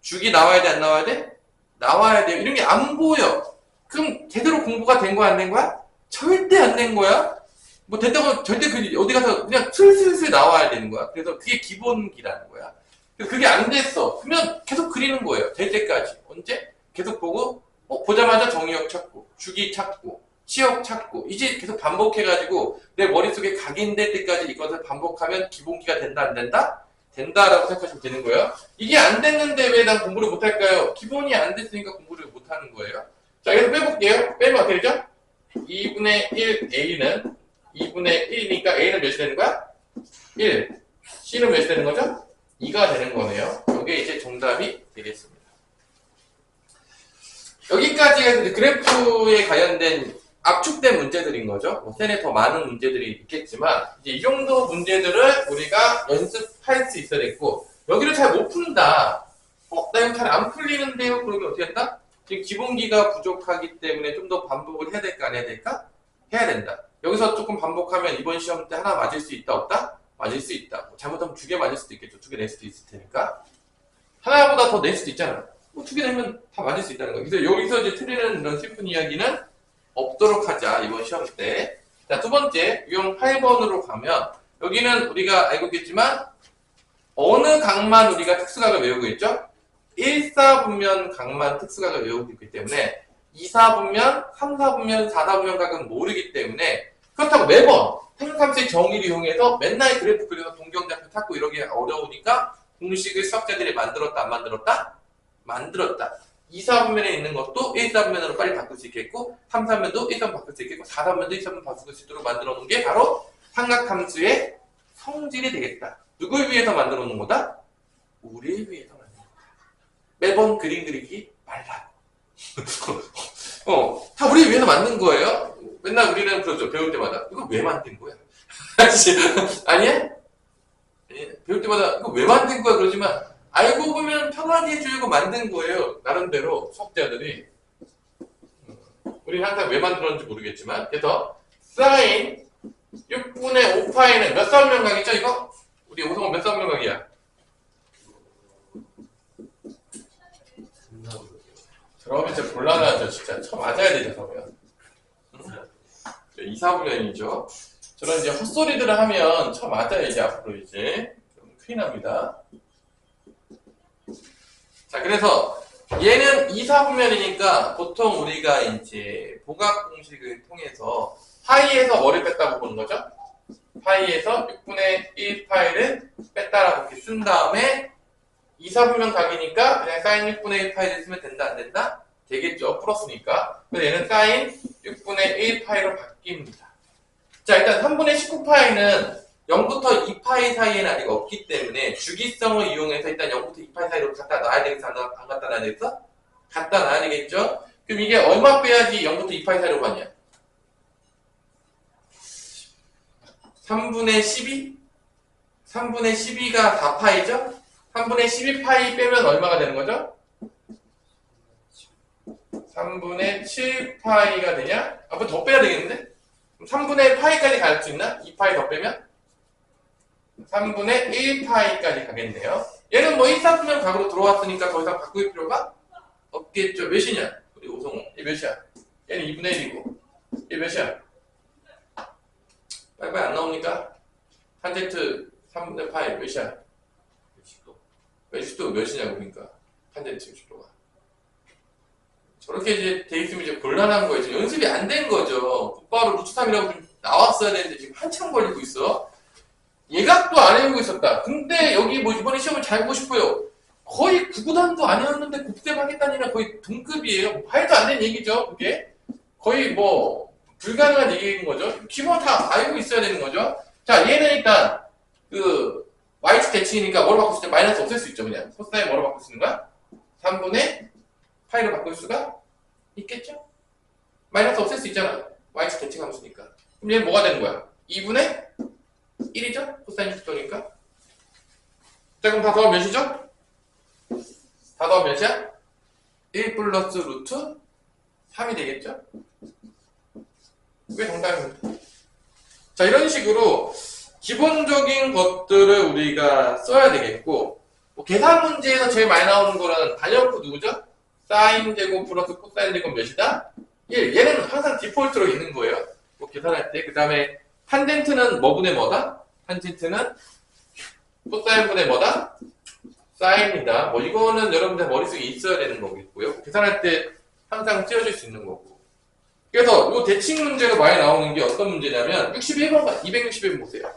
주기 나와야 돼 안 나와야 돼? 나와야 돼요. 이런 게 안 보여. 그럼 제대로 공부가 된 거야 안 된 거야? 절대 안 된 거야. 뭐 된다고 절대 어디 가서 그냥 슬슬슬 나와야 되는 거야. 그래서 그게 기본기라는 거야. 그래서 그게 안 됐어. 그러면 계속 그리는 거예요. 될 때까지. 언제? 계속 보고 보자마자 정의역 찾고 주기 찾고 치역 찾고 이제 계속 반복해가지고 내 머릿속에 각인될 때까지 이것을 반복하면 기본기가 된다 안 된다? 된다라고 생각하시면 되는 거예요. 이게 안 됐는데 왜 난 공부를 못할까요? 기본이 안 됐으니까 공부를 못하는 거예요. 자, 그래서 빼볼게요. 빼면 어떻게 되죠? 2분의 1 a는 2분의 1이니까 a는 몇이 되는 거야? 1. c는 몇이 되는 거죠? 2가 되는 거네요. 이게 이제 정답이 되겠습니다. 여기까지가 이제 그래프에 관련된 압축된 문제들인 거죠. 뭐 센에 더 많은 문제들이 있겠지만 이제 이 정도 문제들을 우리가 연습할 수 있어야 되고 여기를 잘 못 푼다. 나 이거 잘 안 풀리는데요. 그러면 어떻게 했다? 지금 기본기가 부족하기 때문에 좀 더 반복을 해야 될까 안 해야 될까? 해야 된다. 여기서 조금 반복하면 이번 시험 때 하나 맞을 수 있다 없다? 맞을 수 있다. 뭐 잘못하면 2개 맞을 수도 있겠죠. 2개 낼 수도 있을 테니까. 하나보다 더 낼 수도 있잖아. 뭐 2개 내면 다 맞을 수 있다는 거예요. 그래서 여기서 이제 틀리는 이런 슬픈 이야기는 없도록 하자. 이번 시험 때. 자, 두 번째 유형 8번으로 가면 여기는 우리가 알고 있겠지만 어느 각만 우리가 특수각을 외우고 있죠? 1사분면 각만 특수각을 외우고 있기 때문에 2사분면, 3사분면, 4사분면 각은 모르기 때문에 그렇다고 매번 생각함수의 정의를 이용해서 맨날 그래프 그려서 동경좌표 찾고 이러기 어려우니까 공식을 수학자들이 만들었다 안 만들었다? 만들었다. 2사분면에 있는 것도 1사분면으로 빨리 바꿀 수 있겠고 3사분면도 1사분면 바꿀 수 있겠고 4사분면도 1사분면 바꿀 수 있도록 만들어 놓은 게 바로 삼각함수의 성질이 되겠다. 누굴 위해서 만들어 놓은 거다? 우리를 위해서 만든 거다. 매번 그림 그리기 말라. 다 우리를 위해서 만든 거예요. 맨날 우리는 그렇죠. 배울 때마다 이거 왜 만든 거야? 아니야? 배울 때마다 이거 왜 만든 거야? 그러지만 알고 보면 편하게 해주려고 만든 거예요. 나름대로 수학자들이. 우리는 항상 왜 만들었는지 모르겠지만 그래서 사인 6분의 5파이는 몇 사분면각이죠 이거? 우리 오성은 몇 사분면각이야? 그러면 진짜 곤란하죠. 진짜 쳐 맞아야 되죠. 그러면 2사분면이죠. 저런 이제 헛소리들을 하면 쳐 맞아야 이제 앞으로 이제 좀 큰일 납니다. 자, 그래서 얘는 2사분면이니까 보통 우리가 이제 보각 공식을 통해서 파이에서 뭐를 뺐다고 보는 거죠? 파이에서 6분의 1파이를 뺐다라고 이렇게 쓴 다음에 2사분면 각이니까 그냥 사인 6분의 1파이를 쓰면 된다 안 된다? 되겠죠. 풀었으니까. 그래서 얘는 사인 6분의 1파이로 바뀝니다. 자, 일단 3분의 19파이는 0부터 2파이 사이에는 아직 없기 때문에 주기성을 이용해서 일단 0부터 2파이 사이로 갖다 놔야 되겠어? 안 갖다 놔야 되겠어? 갖다 놔야 되겠죠? 그럼 이게 얼마 빼야지 0부터 2파이 사이로 가냐? 3분의 12? 3분의 12가 4파이죠? 3분의 12파이 빼면 얼마가 되는 거죠? 3분의 7파이가 되냐? 앞으로 더 빼야 되겠는데? 3분의 파이까지 갈 수 있나? 2파이 더 빼면? 3분의 1파이까지 가겠네요. 얘는 뭐 1사분면 각으로 들어왔으니까 더 이상 바꿀 필요가 없겠죠. 몇이냐? 우리 오성우. 얘 몇이야? 얘는 2분의 1이고. 얘 몇이야? 빨리 안 나옵니까? 탄젠트 3분의 파이 몇이야? 60도. 몇십도 몇이냐고, 그러니까. 탄젠트 60도가. 저렇게 이제 돼 있으면 이제 곤란한 거예요. 지금 연습이 안 된 거죠. 곧바로 루트 3이라고 좀 나왔어야 되는데 지금 한참 걸리고 있어. 예각도 안 해오고 있었다. 근데 여기 뭐 이번에 시험을 잘 보고 싶어요. 거의 구구단도 아니었는데 곱셈 하겠다니랑 거의 동급이에요. 말도 안 되는 얘기죠, 그게. 거의 뭐 불가능한 얘기인 거죠. 기본 다 알고 있어야 되는 거죠. 자, 얘는 일단 그 y축 대칭이니까 뭐로 바꿀 수 있죠? 마이너스 없앨 수 있죠, 그냥. 코사인 뭐로 바꿀 수 있는 거야? 3분의 파이로 바꿀 수가 있겠죠? 마이너스 없앨 수 있잖아. y축 대칭함수니까. 그럼 얘는 뭐가 되는 거야? 2분의 1이죠? 코사인 60도니까. 자, 그럼 다 더하면 몇이죠? 다 더하면 몇이야? 1 플러스 루트 3이 되겠죠? 그게 정답입니다. 자, 이런 식으로 기본적인 것들을 우리가 써야 되겠고, 뭐 계산 문제에서 제일 많이 나오는 거는 단연코 누구죠? 사인 제곱 플러스 코사인 제곱 몇이다? 1. 얘는 항상 디폴트로 있는 거예요. 뭐 계산할 때. 그 다음에 탄젠트는 뭐분의 뭐다? 탄젠트는 코사인분의 뭐다? 사인이다. 뭐 이거는 여러분들 머릿속에 있어야 되는 거겠고요. 계산할 때 항상 찌어질 수 있는 거고. 그래서 이 대칭 문제로 많이 나오는 게 어떤 문제냐면 61번, 261번 보세요.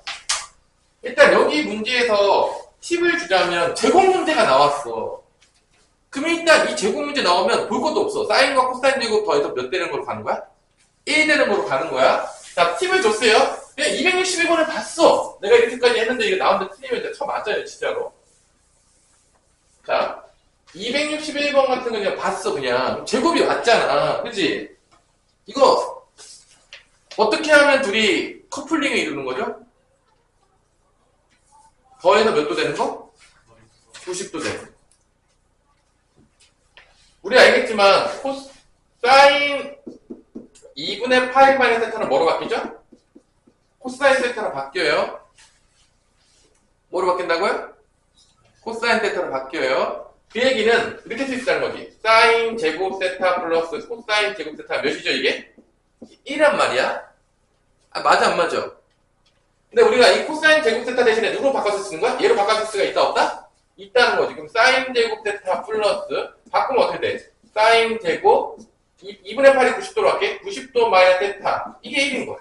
일단 여기 문제에서 팁을 주자면 제곱 문제가 나왔어. 그럼 일단 이 제곱 문제 나오면 볼 것도 없어. 사인과 코사인 제곱 더해서 몇 되는 걸로 가는 거야? 1 되는 걸로 가는 거야. 자, 팁을 줬어요. 그냥 261번을 봤어. 내가 이렇게까지 했는데 이거 나오는데 틀리면 쳐 맞아요, 진짜로. 자, 261번 같은 거 그냥 봤어, 그냥. 제곱이 왔잖아. 그치? 이거, 어떻게 하면 둘이 커플링을 이루는 거죠? 더해서 몇 도 되는 거? 90도 되는 거. 우리 알겠지만, 사인 2분의 파이 마이너스 세타는 뭐로 바뀌죠? 코사인 세타로 바뀌어요. 뭐로 바뀐다고요? 코사인 세타로 바뀌어요. 그 얘기는 이렇게 쓸 수 있다는 거지. 사인 제곱 세타 플러스 코사인 제곱 세타 몇이죠, 이게? 1이란 말이야. 아, 맞아, 안 맞아? 근데 우리가 이 코사인 제곱 세타 대신에 누구로 바꿔서 쓰는 거야? 얘로 바꿔서 수가 있다, 없다? 있다는 거지. 그럼 사인 제곱 세타 플러스, 바꾸면 어떻게 돼? 사인 제곱 2분의 8이 90도로 할게. 90도 마이너스 세타. 이게 1인 거야.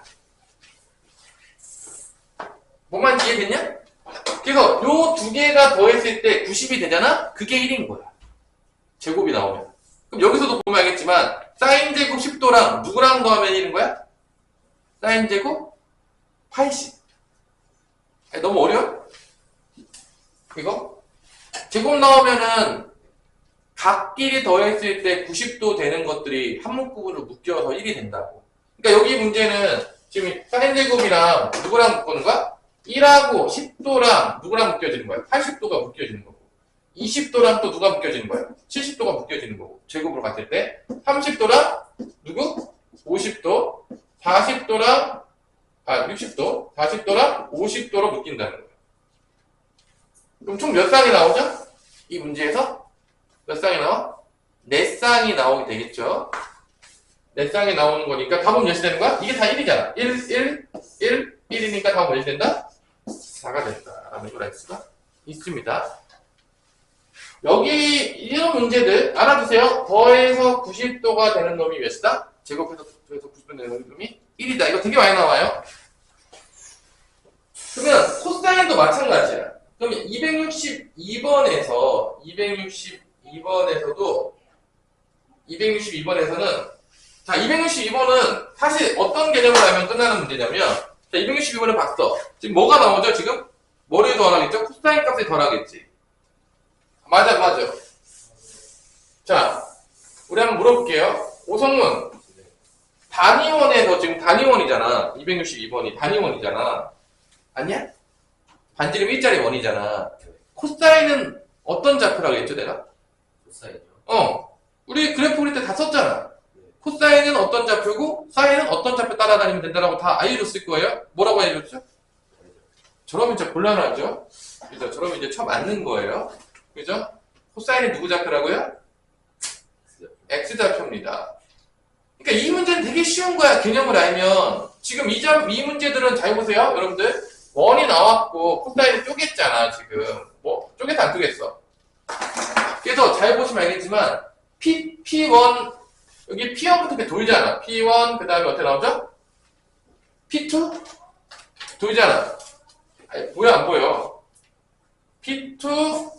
뭐만 이해됐냐? 그래서 요 두 개가 더했을 때 90이 되잖아? 그게 1인 거야. 제곱이 나오면. 그럼 여기서도 보면 알겠지만 사인 제곱 10도랑 누구랑 더하면 1인 거야? 사인 제곱 80. 아니, 너무 어려워? 이거? 제곱 나오면은 각끼리 더했을 때 90도 되는 것들이 한 문구분으로 묶여서 1이 된다고. 그러니까 여기 문제는 지금 사인 제곱이랑 누구랑 묶는 거야? 1하고 10도랑 누구랑 묶여지는 거야? 80도가 묶여지는 거고. 20도랑 또 누가 묶여지는 거야? 70도가 묶여지는 거고. 제곱으로 갔을 때. 30도랑 누구? 50도. 40도랑 60도. 40도랑 50도로 묶인다는 거야. 그럼 총 몇 쌍이 나오죠? 이 문제에서? 몇 쌍이 나와? 4쌍이 나오게 되겠죠? 4쌍이 나오는 거니까 답은 몇이 되는 거야? 이게 다 1이잖아. 1이니까 답은 몇이 된다? 4가 된다. 라는 걸 알 수가 있습니다. 여기 이런 문제들 알아두세요. 더해서 90도가 되는 놈이 몇이다? 제곱해서 90도 되는 놈이 1이다. 이거 되게 많이 나와요. 그러면 코사인도 마찬가지야. 그러면 262번에서는 자, 262번은 사실 어떤 개념을 알면 끝나는 문제냐면 자, 262번을 봤어. 지금 뭐가 나오죠, 지금? 뭐를 더하겠죠? 코사인 값을 더하겠지. 맞아, 맞아. 자, 우리 한번 물어볼게요. 오성문. 단위원에서 지금 단위원이잖아. 262번이 단위원이잖아. 아니야? 반지름 1짜리 원이잖아. 코사인은 어떤 좌표라고 했죠, 내가? 코사인이요? 우리 그래프 그릴 때 다 썼잖아. 코사인은 어떤 좌표고 사인은 어떤 좌표 따라다니면 된다라고 다 알려줬을 거예요. 뭐라고 알려줬죠? 저러면 진짜 곤란하죠. 그죠? 저러면 이제 처음 맞는 거예요. 그죠? 코사인이 누구 좌표라고요? X좌표입니다. 그러니까 이 문제는 되게 쉬운 거야. 개념을 알면 지금 이 문제들은 잘 보세요, 여러분들. 원이 나왔고 코사인이 쪼갰잖아, 지금. 뭐 쪼개서 안 쪼갰어. 그래서 잘 보시면 알겠지만 P1 여기 P1부터 이렇게 돌잖아. P1 그 다음에 어떻게 나오죠? P2 돌잖아. 아니, 보여 안 보여? P2,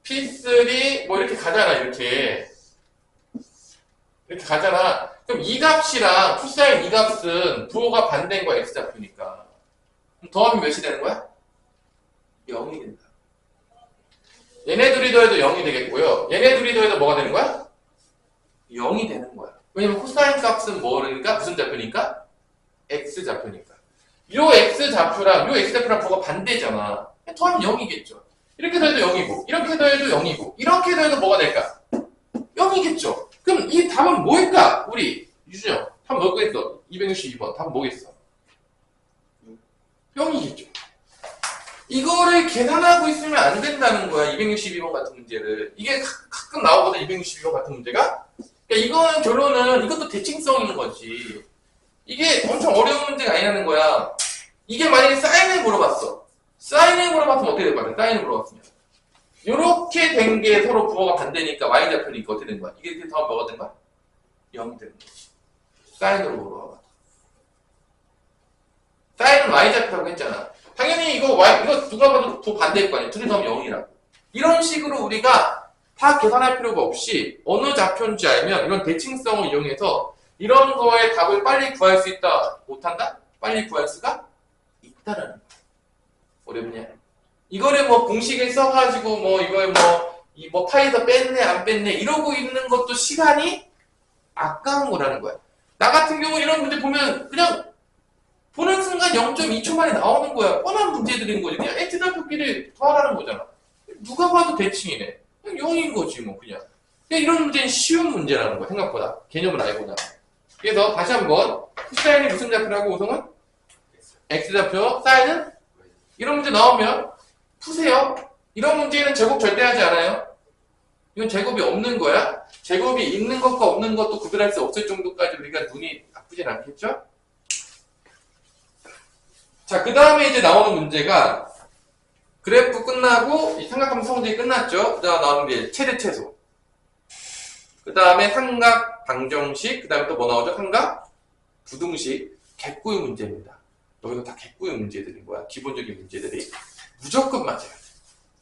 P3 뭐 이렇게 가잖아. 이렇게 가잖아. 그럼 이 값이랑 코사인 이 값은 부호가 반대인 거야. X좌표니까. 그럼 더하면 몇이 되는 거야? 0이 된다. 얘네 둘이 더해도 0이 되겠고요. 얘네 둘이 더해도 뭐가 되는 거야? 0이 되는 거야. 왜냐면 코사인 값은 뭐니까? 무슨 좌표니까? X좌표니까. 요 X좌표랑 요 X좌표랑 부호가 반대잖아. 더하면 0이겠죠. 이렇게 더해도 0이고 이렇게 더해도 0이고 이렇게 더해도 뭐가 될까? 0이겠죠. 그럼 이 답은 뭐일까? 우리 유준영 답 뭐겠어? 262번 답은 뭐겠어? 0이겠죠. 이거를 계산하고 있으면 안 된다는 거야. 262번 같은 문제를. 이게 가끔 나오거든. 262번 같은 문제가. 그러니까 이거는 결론은 이것도 대칭성인 거지. 이게 엄청 어려운 문제가 아니라는 거야. 이게 만약에 사인을 물어봤어. 사인을 물어봤으면 어떻게 될 거야? 사인을 물어봤으면. 요렇게 된 게 서로 부호가 반대니까 y좌표니까 어떻게 된 거야? 이게 이렇게 더하면 뭐가 된 거야? 0이 되는 거지. 사인으로 물어봐. 사인은 y좌표라고 했잖아. 당연히 이거 누가 봐도 부호 반대일 거 아니야. 둘이 더하면 0이라고. 이런 식으로 우리가 다 계산할 필요가 없이 어느 좌표인지 알면 이런 대칭성을 이용해서 이런 거에 답을 빨리 구할 수 있다. 못한다? 빨리 구할 수가 있다라는 거야. 어렵냐? 이거를 뭐 공식을 써가지고 뭐 이걸 뭐 파이에서 뺐네 안 뺐네 이러고 있는 것도 시간이 아까운 거라는 거야. 나 같은 경우 이런 문제 보면 그냥 보는 순간 0.2초 만에 나오는 거야. 뻔한 문제들인 거지. 그냥 X좌표끼리 더하라는 거잖아. 누가 봐도 대칭이네. 그냥 0인 거지 뭐 그냥. 이런 문제는 쉬운 문제라는 거야. 생각보다. 개념을 알고 나. 그래서 다시 한번 코사인이 무슨 좌표라고 우성은? X좌표. 사인은? 이런 문제 나오면 푸세요. 이런 문제는 제곱 절대 하지 않아요. 이건 제곱이 없는 거야. 제곱이 있는 것과 없는 것도 구별할 수 없을 정도까지 우리가 눈이 나쁘진 않겠죠? 자, 그 다음에 이제 나오는 문제가 그래프 끝나고 이 삼각함수 성질이 끝났죠? 그 다음 나오는 게 최대 최소. 그 다음에 삼각 방정식. 그 다음에 또 뭐 나오죠? 삼각 부등식. 객구의 문제입니다. 여기도 다 객구의 문제들인 거야. 기본적인 문제들이. 무조건 맞아요.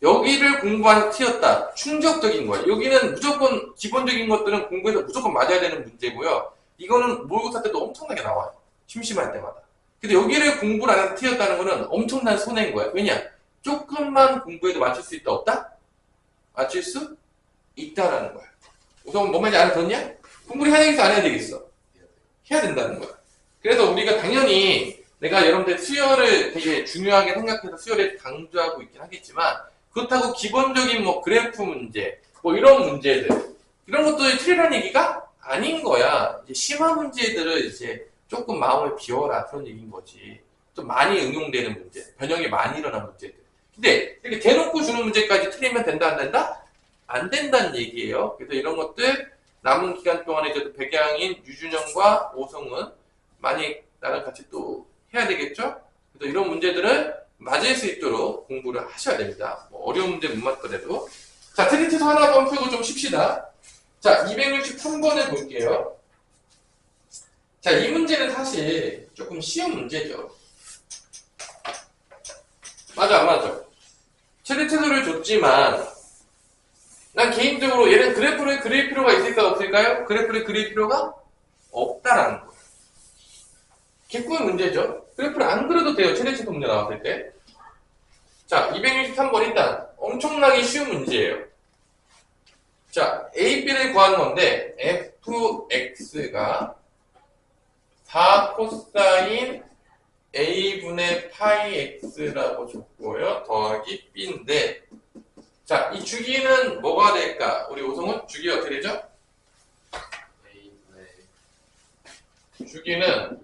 여기를 공부해서 틀렸다. 충격적인 거야. 여기는 무조건 기본적인 것들은 공부해서 무조건 맞아야 되는 문제고요. 이거는 모의고사 때도 엄청나게 나와요. 심심할 때마다. 근데 여기를 공부를 안 해서 틀렸다는 거는 엄청난 손해인 거야. 왜냐? 조금만 공부해도 맞출 수 있다 없다? 맞출 수 있다라는 거야. 우선 뭔 말인지 알아듣냐? 공부를 해야 되겠어 안 해야 되겠어? 해야 된다는 거야. 그래서 우리가 당연히 내가 여러분들 수열을 되게 중요하게 생각해서 수열에 강조하고 있긴 하겠지만 그렇다고 기본적인 뭐 그래프 문제 뭐 이런 문제들 이런 것도 틀리라는 얘기가 아닌 거야. 이제 심한 문제들을 이제 조금 마음을 비워라 그런 얘기인 거지. 좀 많이 응용되는 문제, 변형이 많이 일어난 문제들. 근데 이렇게 대놓고 주는 문제까지 틀리면 된다 안 된다? 안 된다는 얘기예요. 그래서 이런 것들 남은 기간 동안에 이제 백양인 유준영과 오성은 많이 나랑 같이 또 해야 되겠죠? 그래서 이런 문제들을 맞을 수 있도록 공부를 하셔야 됩니다. 뭐 어려운 문제 못 맞더라도. 자, 트리티도 하나 한번 풀고 좀 쉽시다. 자, 263번을 볼게요. 자, 이 문제는 사실 조금 쉬운 문제죠. 맞아, 안 맞아? 최대 최소를 줬지만 난 개인적으로 얘는 그래프를 그릴 필요가 있을까 없을까요? 그래프를 그릴 필요가 없다라는 거예요. 객구의 문제죠. 그래프를 안 그려도 돼요. 최대 최소 문제 나왔을 때. 자, 263번 일단 엄청나게 쉬운 문제예요. 자, A, B를 구하는 건데 fx가 4 코사인 A분의 파이 X라고 줬고요. 더하기 B인데 자, 이 주기는 뭐가 될까? 우리 오성은 주기가 어떻게 되죠? 주기는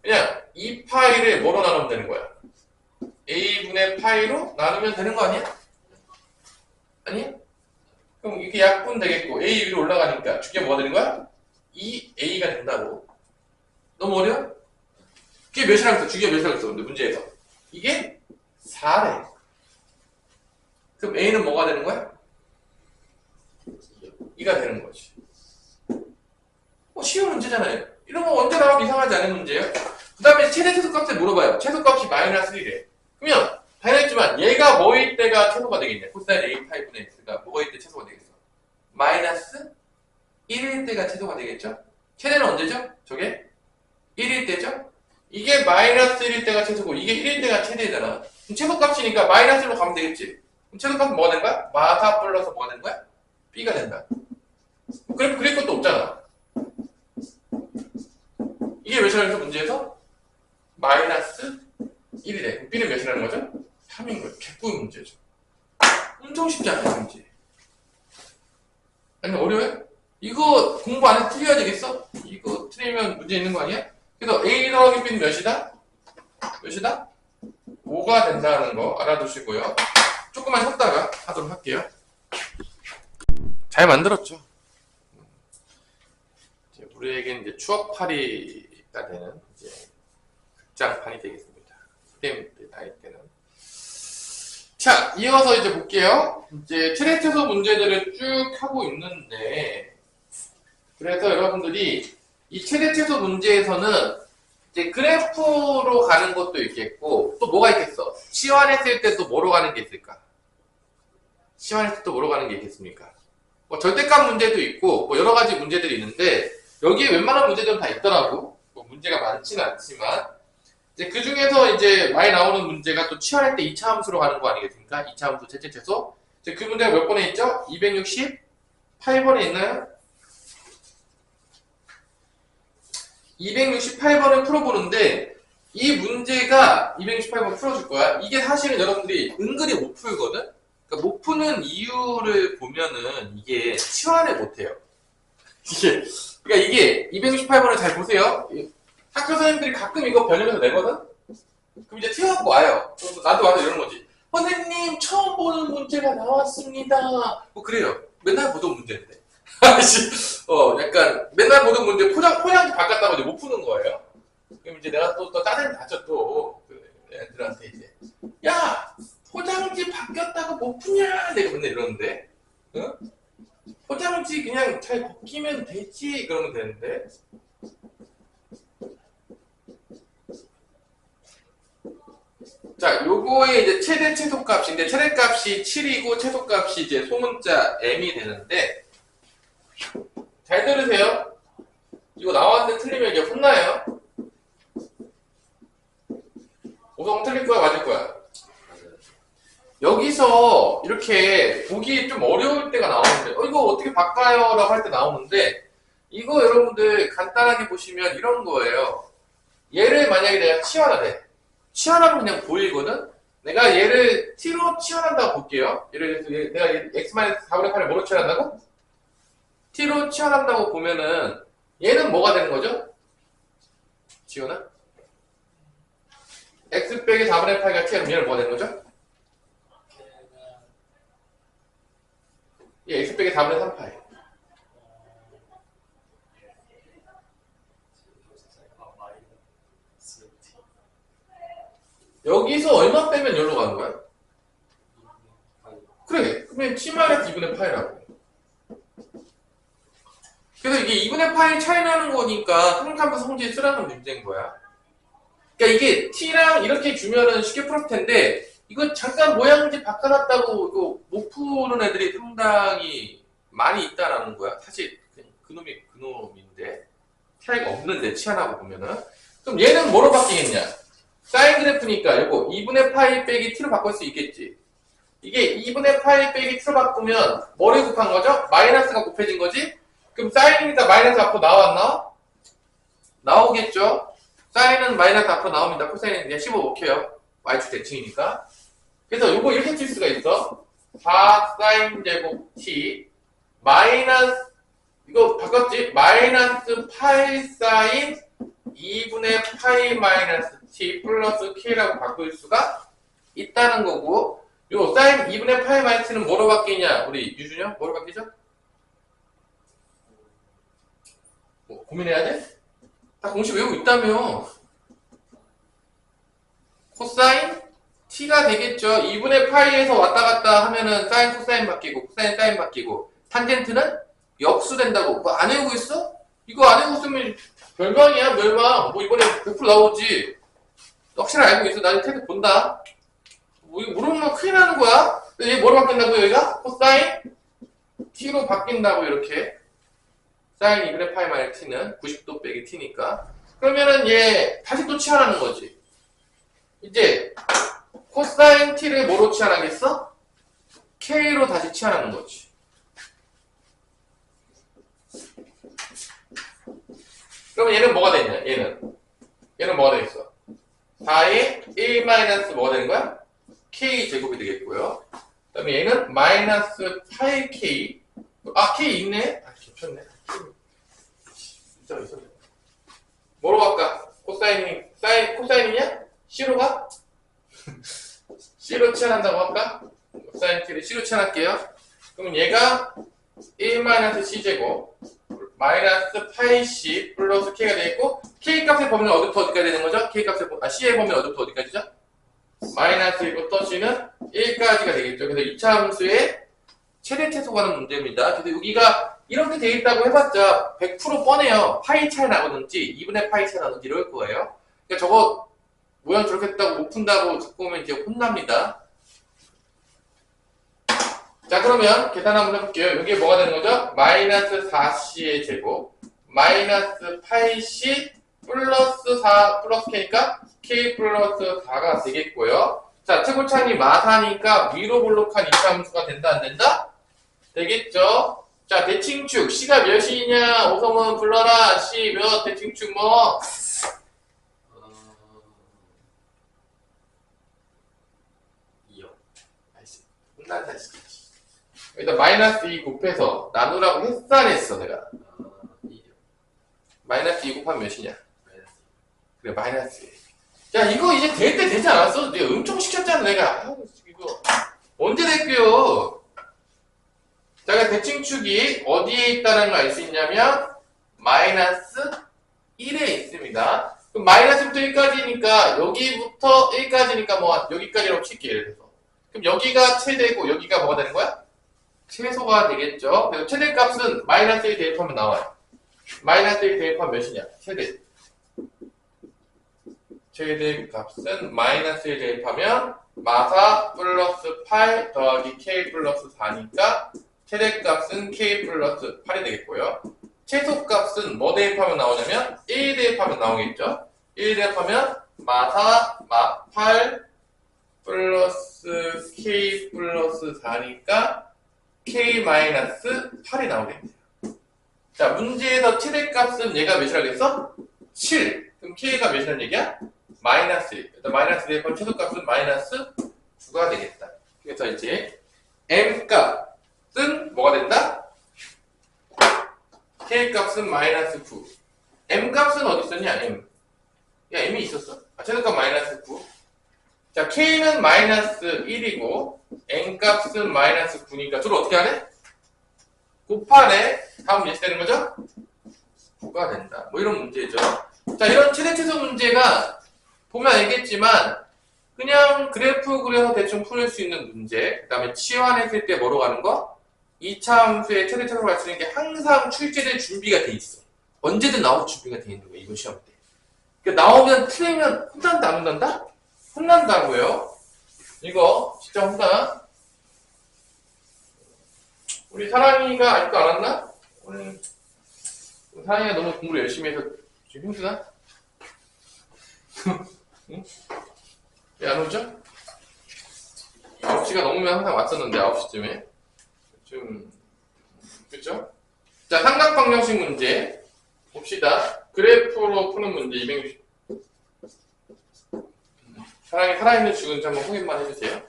그냥 2파이를 뭐로 나누면 되는 거야? A분의 파이로 나누면 되는 거 아니야? 아니야? 그럼 이렇게 약분 되겠고 A 위로 올라가니까 주기가 뭐가 되는 거야? 2A가 된다고. 너무 어려워? 그게 몇이라고 했어? 주기가 몇이라고 했어? 근데 문제에서. 이게 4래. 그럼 A는 뭐가 되는 거야? 2가 되는 거지. 쉬운 문제잖아요. 이런 거 언제 나와도 이상하지 않은 문제예요. 그 다음에 최대 최소값을 물어봐요. 최소값이 마이너스 1이래. 그러면 당연했지만 얘가 뭐일 때가 최소가 되겠냐? 코사인 A 파이분의 X가 뭐일 때 최소가 되겠어? 마이너스 1일 때가 최소가 되겠죠? 최대는 언제죠? 저게 1일 때죠? 이게 마이너스 1일 때가 최소고 이게 1일 때가 최대잖아. 그럼 최소값이니까 마이너스로 가면 되겠지. 그럼 최소값은 뭐가 되는 거야? 마사 플러스 뭐가 되는 거야? B가 된다. 그럼 그릴 것도 없잖아. 이게 몇이라는 거죠? 문제에서? 마이너스 1이래. 그럼 B는 몇이라는 거죠? 3인 거예요. 개꿀 문제죠. 엄청 쉽지 않아요, 문제. 아니, 어려워요? 이거 공부 안 해서 틀려야 되겠어? 이거 틀리면 문제 있는 거 아니야? 그래서 A 더하기 B는 몇이다? 몇이다? 5가 된다는 거 알아두시고요. 조금만 쉬었다가 하도록 할게요. 잘 만들었죠? 이제 우리에겐 이제 추억팔이가 되는 이제 극장판이 되겠습니다. 스템 나이 때는. 자, 이어서 이제 볼게요. 이제 최대 최소 문제들을 쭉 하고 있는데, 그래서 여러분들이 이 최대 최소 문제에서는 이제 그래프로 가는 것도 있겠고, 또 뭐가 있겠어? 치환했을 때 또 뭐로 가는 게 있을까? 치환했을 때 또 뭐로 가는 게 있겠습니까? 뭐 절대값 문제도 있고, 뭐 여러 가지 문제들이 있는데, 여기에 웬만한 문제들은 다 있더라고. 뭐 문제가 많지는 않지만, 이제 그 중에서 이제 많이 나오는 문제가 또 치환할 때 2차 함수로 가는 거 아니겠습니까? 2차 함수 최대 최소. 이제 그 문제가 몇 번에 있죠? 268번에 있나요? 268번을 풀어보는데, 이 문제가 268번 풀어줄 거야. 이게 사실은 여러분들이 은근히 못 풀거든? 그러니까 못 푸는 이유를 보면은 이게 치환을 못해요. 그러니까 이게 268번을 잘 보세요. 학교 선생님들이 가끔 이거 변형해서 내거든? 그럼 이제 튀어갖고 와요. 그래서 나도 와서 이러는 거지. 선생님, 처음 보는 문제가 나왔습니다. 뭐 그래요. 맨날 보던 문제인데. 약간, 맨날 보던 문제 포장지 바꿨다고 이제 못 푸는 거예요. 그럼 이제 내가 또 짜증 나죠, 또. 애들한테 이제. 야! 포장지 바뀌었다고 못 푸냐? 내가 맨날 이러는데. 응? 포장지 그냥 잘 벗기면 되지. 그러면 되는데. 자, 요거의 이제 최대 최소값인데, 최대값이 7이고, 최소값이 이제 소문자 m이 되는데, 잘 들으세요. 이거 나왔는데 틀리면 이제 혼나요. 오성 틀릴 거야, 맞을 거야? 여기서 이렇게 보기 좀 어려울 때가 나오는데, 이거 어떻게 바꿔요? 라고 할 때 나오는데, 이거 여러분들 간단하게 보시면 이런 거예요. 얘를 만약에 내가 치환하래. 치환하면 그냥 보이거든? 내가 얘를 t로 치환한다고 볼게요. 예를 들어서 내가 x-4분의 8을 뭐로 치환한다고? t로 치환한다고 보면은 얘는 뭐가 되는 거죠? 지원아? x 빼기 4분의 8가 t하면 얘는 뭐가 되는 거죠? 얘 x 빼기 4분의 3파이. 여기서 얼마 빼면 여기로 가는 거야? 그래. 그러면 t-2분의 파이라고. 그래서 이게 2분의 파이 차이 나는 거니까 삼각함수 성질 쓰라는 문제인 거야. 그러니까 이게 t랑 이렇게 주면은 쉽게 풀었을 텐데 이거 잠깐 모양지 바꿔놨다고 이거 못 푸는 애들이 상당히 많이 있다라는 거야. 사실 그놈이 그놈인데 차이가 없는데 치환하고 보면은. 그럼 얘는 뭐로 바뀌겠냐? 사인 그래프니까 이거 2분의 파이 빼기 t로 바꿀 수 있겠지. 이게 2분의 파이 빼기 t로 바꾸면 뭐를 곱한 거죠? 마이너스가 곱해진 거지? 그럼 사인이니까 마이너스 앞으로 나와 안 나와? 나오겠죠? 사인은 마이너스 앞으로 나옵니다. 코사인은 그냥 15 먹혀요. y축 대칭이니까. 그래서 이거 이렇게 칠 수가 있어. 4 사인 제곱 t 마이너스 이거 바꿨지? 마이너스 8 사인 2분의 파이 마이너스 t 플러스 k라고 바꿀 수가 있다는 거고, 요 사인 2분의 파이 마이너스 t는 뭐로 바뀌냐? 우리 유준형 뭐로 바뀌죠? 뭐 고민해야 돼? 다 공식 외우고 있다며. 코사인 t가 되겠죠. 2분의 파이에서 왔다 갔다 하면은 사인 코사인 바뀌고 코사인 사인 바뀌고 탄젠트는 역수 된다고. 그거 안 외우고 있어? 이거 안 외우고 있으면 멸망이야 멸망. 뭐 이번에 100% 나오지. 확실히 알고 있어. 나중에 테스트 본다. 뭐 이거 모르면 큰일 나는 거야. 얘 뭐로 바뀐다고 여기가? 코사인 t로 바뀐다고 이렇게. 사인 2분의 파이 마이너스 t는 90도 빼기 t니까. 그러면은 얘 다시 또 치환하는 거지. 이제 코사인 t를 뭐로 치환하겠어? k로 다시 치환하는 거지. 그러면 얘는 뭐가 되냐? 얘는 뭐가 되겠어? 4의 1 마이너스 뭐가 되는 거야? k 제곱이 되겠고요. 그 다음에 얘는 마이너스 8k. 아, k 있네? 아, 겹쳤네. 진짜 있었네. 뭐로 갈까? 코사인이냐? C로 가? C로 치환한다고 할까? 코사인 t를 C로 치환할게요. 그럼 얘가 1-c제곱 마이너스 8c 플러스 k가 되겠고 k 값의 범위는 어디부터 어디까지 되는 거죠? c의 범위는 어디부터 어디까지죠? 마이너스 1부터 c는 1까지가 되겠죠. 그래서 2차 함수의 최대 최소 가는 문제입니다. 그래서 여기가 이렇게 되어 있다고 해봤자 100% 뻔해요. 파이 차이 나거든지 2분의 파이 차이 나든지 이럴 거예요. 그러니까 저거 모양 저렇게 했다고 못 푼다고 갖고 오면 이제 혼납니다. 자, 그러면 계산 한번 해볼게요. 여기에 뭐가 되는 거죠? 마이너스 4c의 제곱 마이너스 8c 플러스 4 플러스 k니까 k 플러스 4가 되겠고요. 자, 최고차이 마사니까 위로 볼록한 이차 함수가 된다 안 된다? 되겠죠? 자, 대칭축 c가 몇이냐? 오성은 불러라. c 몇? 대칭축 뭐? 2요. 아이씨, 혼난다 진짜. 여기다 마이너스 2 곱해서 나누라고 했어 안 했어 내가? 2요. 마이너스 2 곱하면 몇이냐? 마이너스. 그래 마이너스 1. 야 이거 이제 될 때 되지 않았어? 내가 엄청 시켰잖아 내가. 아이고, 이거 언제 될게요? 자, 그러니까 대칭축이 어디에 있다는 걸 알 수 있냐면 마이너스 1에 있습니다. 그럼 마이너스부터 1까지니까 여기부터 1까지니까 뭐 여기까지라고 칠게요. 예를 들어서. 그럼 여기가 최대고 여기가 뭐가 되는 거야? 최소가 되겠죠. 그래서 최대값은 마이너스 1 대입하면 나와요. 마이너스 1 대입하면 몇이냐? 최대값은 마이너스 1 대입하면 마사 플러스 8 더하기 k 플러스 4니까 최대값은 k 플러스 8이 되겠고요. 최소값은 뭐 대입하면 나오냐면 1 대입하면 나오겠죠. 1 대입하면 마사 8 플러스 k 플러스 4니까 k 마이너스 8이 나오겠네요. 자, 문제에서 최대값은 얘가 몇이라겠어? 7. 그럼 k가 몇이라는 얘기야? 마이너스 1. 일단 마이너스 1 대입하면 최소값은 마이너스 9가 되겠다. 그래서 이제 m값은 뭐가 된다? k값은 마이너스 9. m값은 어디 있었냐? m. 야, m이 있었어. 최소값 마이너스 9. 자, k는 마이너스 1이고 n값은 마이너스 9니까 둘을 어떻게 하래? 곱하래. 다음 몇이 되는 거죠? 9가 된다. 뭐 이런 문제죠. 자, 이런 최대 최소 문제가 보면 알겠지만 그냥 그래프 그려서 대충 풀 수 있는 문제, 그 다음에 치환했을 때 뭐로 가는 거? 2차 함수의 최대 최소로 갈 수 있는 게 항상 출제될 준비가 돼 있어. 언제든 나올 준비가 돼 있는 거야, 이번 시험 때. 그러니까 나오면 틀리면 혼난다 안 혼난다? 혼난다고요. 이거 진짜 혼나. 우리 사랑이가 아직도 안 왔나? 오늘 사랑이가 너무 공부를 열심히 해서 지금 힘드나? 응? 왜 안 오죠? 9시가 넘으면 항상 왔었는데 9시쯤에 좀 그쵸? 자, 삼각방정식 문제 봅시다. 그래프로 푸는 문제 260. 사랑이 살아있는 죽은지 한번 확인만 해주세요.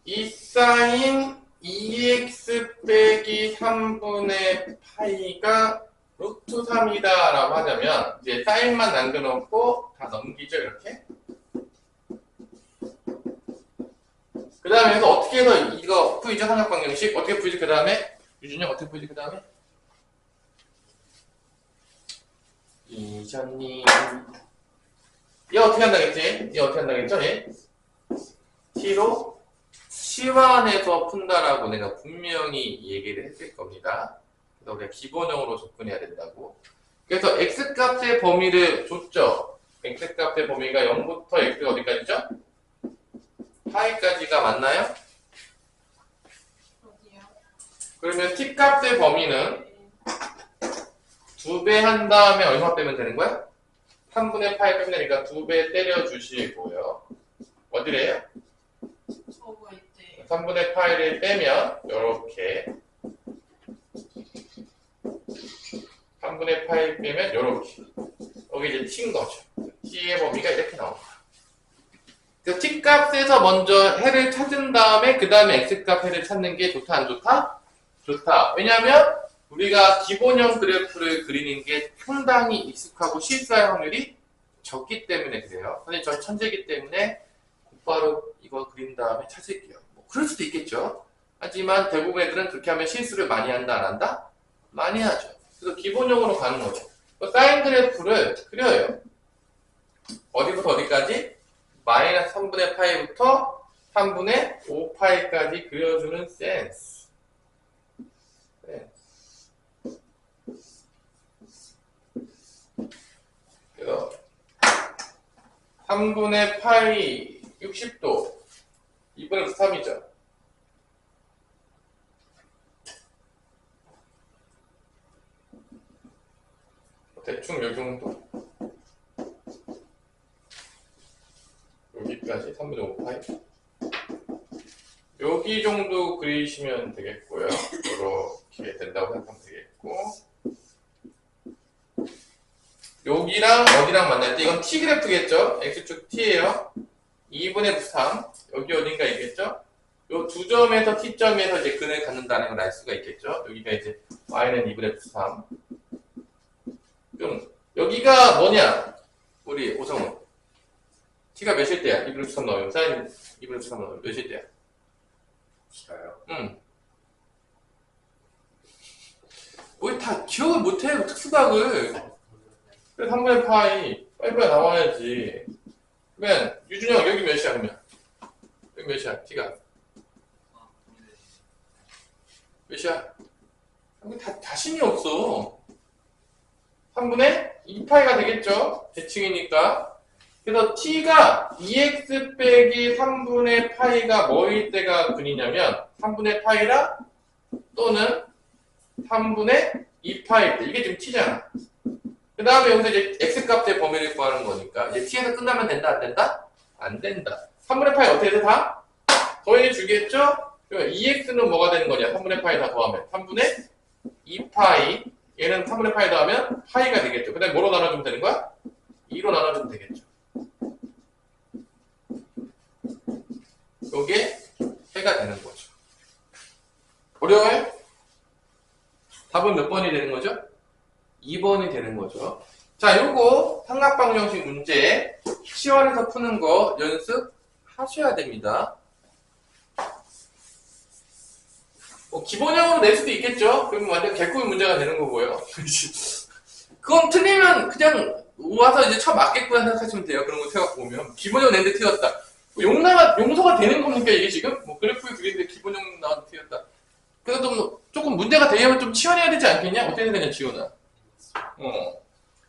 이 사인 2x 빼기 3분의 파이가 루트 3이다 라고 하자면 이제 사인만 남겨놓고 다 넘기죠 이렇게. 그 다음에 해서 어떻게 해서 이거 풀이죠? 삼각방정식 어떻게 풀이죠? 그 다음에 유준이 형 어떻게 풀이죠? 그 다음에 이전님. 얘 어떻게 한다겠지? 얘 어떻게 한다겠죠? 얘? t로 치환해서 푼다라고 내가 분명히 얘기를 했을 겁니다. 그래서 우리가 기본형으로 접근해야 된다고. 그래서 x값의 범위를 줬죠. x값의 범위가 0부터 x가 어디까지죠? 파이까지가 맞나요? 어디요? 그러면 t값의 범위는 2배 한 다음에 얼마 빼면 되는 거야? 3분의 파이 빼면 되니까 2배 때려주시고요. 어디래요? 저거 있대. 3분의 파이를 빼면 이렇게 3분의 파이 빼면 이렇게 여기 이제 t인 거죠. t의 범위가 이렇게 나옵니다. 그래서 t값에서 먼저 해를 찾은 다음에 그 다음에 x값 해를 찾는 게 좋다 안 좋다? 좋다. 왜냐하면 우리가 기본형 그래프를 그리는 게 상당히 익숙하고 실수할 확률이 적기 때문에 그래요. 선생님 저 천재이기 때문에 곧바로 이거 그린 다음에 찾을게요. 뭐 그럴 수도 있겠죠. 하지만 대부분 애들은 그렇게 하면 실수를 많이 한다 안 한다? 많이 하죠. 그래서 기본형으로 가는 거죠. 사인 그래프를 그려요. 어디부터 어디까지? 마이너스 3분의 파이부터 3분의 5파이까지 그려주는 센스. 네. 그래서 3분의 파이 60도 2분의 3이죠. 대충 요 정도. 여기까지 3분의 5파이. 여기 정도 그리시면 되겠고요. 이렇게 된다고 생각하면 되겠고. 여기랑 어디랑 만날 때 이건 t 그래프겠죠? x축 t예요. 2분의 3. 여기 어딘가 있겠죠? 요 두 점에서 t점에서 이제 근을 갖는다는 걸 알 수가 있겠죠? 여기가 이제 y는 2분의 3. 좀 여기가 뭐냐? 우리 오성훈. t가 몇일 때야? 2분의 3 넣어요. 사인 2분의 3 넣어요. 몇일 때야? T가요? 응. 뭐 다 기억을 못해, 특수각을. 그래서 3분의 파이, 빨리빨리 나와야지. 그러면, 유준영, 여기 몇이야, 그러면? 여기 몇이야, t가? 몇이야? 여기 다심이 없어. 3분의 2파이가 되겠죠? 대칭이니까. 그래서 t가 2x 빼기 3분의 파이가 뭐일 때가 근이냐면 3분의 파이라 또는 3분의 2파일 때. 이게 지금 t잖아. 그 다음에 여기서 이제 x값의 범위를 구하는 거니까 이제 t에서 끝나면 된다 안 된다? 안 된다. 3분의 파이 어떻게 돼? 다? 더해 주겠죠? 그러면 2x는 뭐가 되는 거냐? 3분의 파이 다 더하면 3분의 2파이 얘는 3분의 파이 더하면 파이가 되겠죠. 그 다음에 뭐로 나눠주면 되는 거야? 2로 나눠주면 되겠죠. 요게 해가 되는 거죠. 어려워요? 답은 몇 번이 되는 거죠? 2번이 되는 거죠. 자, 요거 삼각방정식 문제 시원해서 푸는 거 연습하셔야 됩니다. 뭐 기본형으로 낼 수도 있겠죠? 그러면 완전 개꿀 문제가 되는 거고요. 그건 틀리면 그냥 와서 이제 쳐 맞겠구나 생각하시면 돼요. 그런 거 생각 보면 기본형 냈는데 틀렸다. 용서가 되는 겁니까 이게 지금? 뭐 그래프를 그리는데 기본형 나왔는데 틀렸다. 그래도 뭐 조금 문제가 되려면 좀 치환해야 되지 않겠냐? 어떻게 되냐 지원아?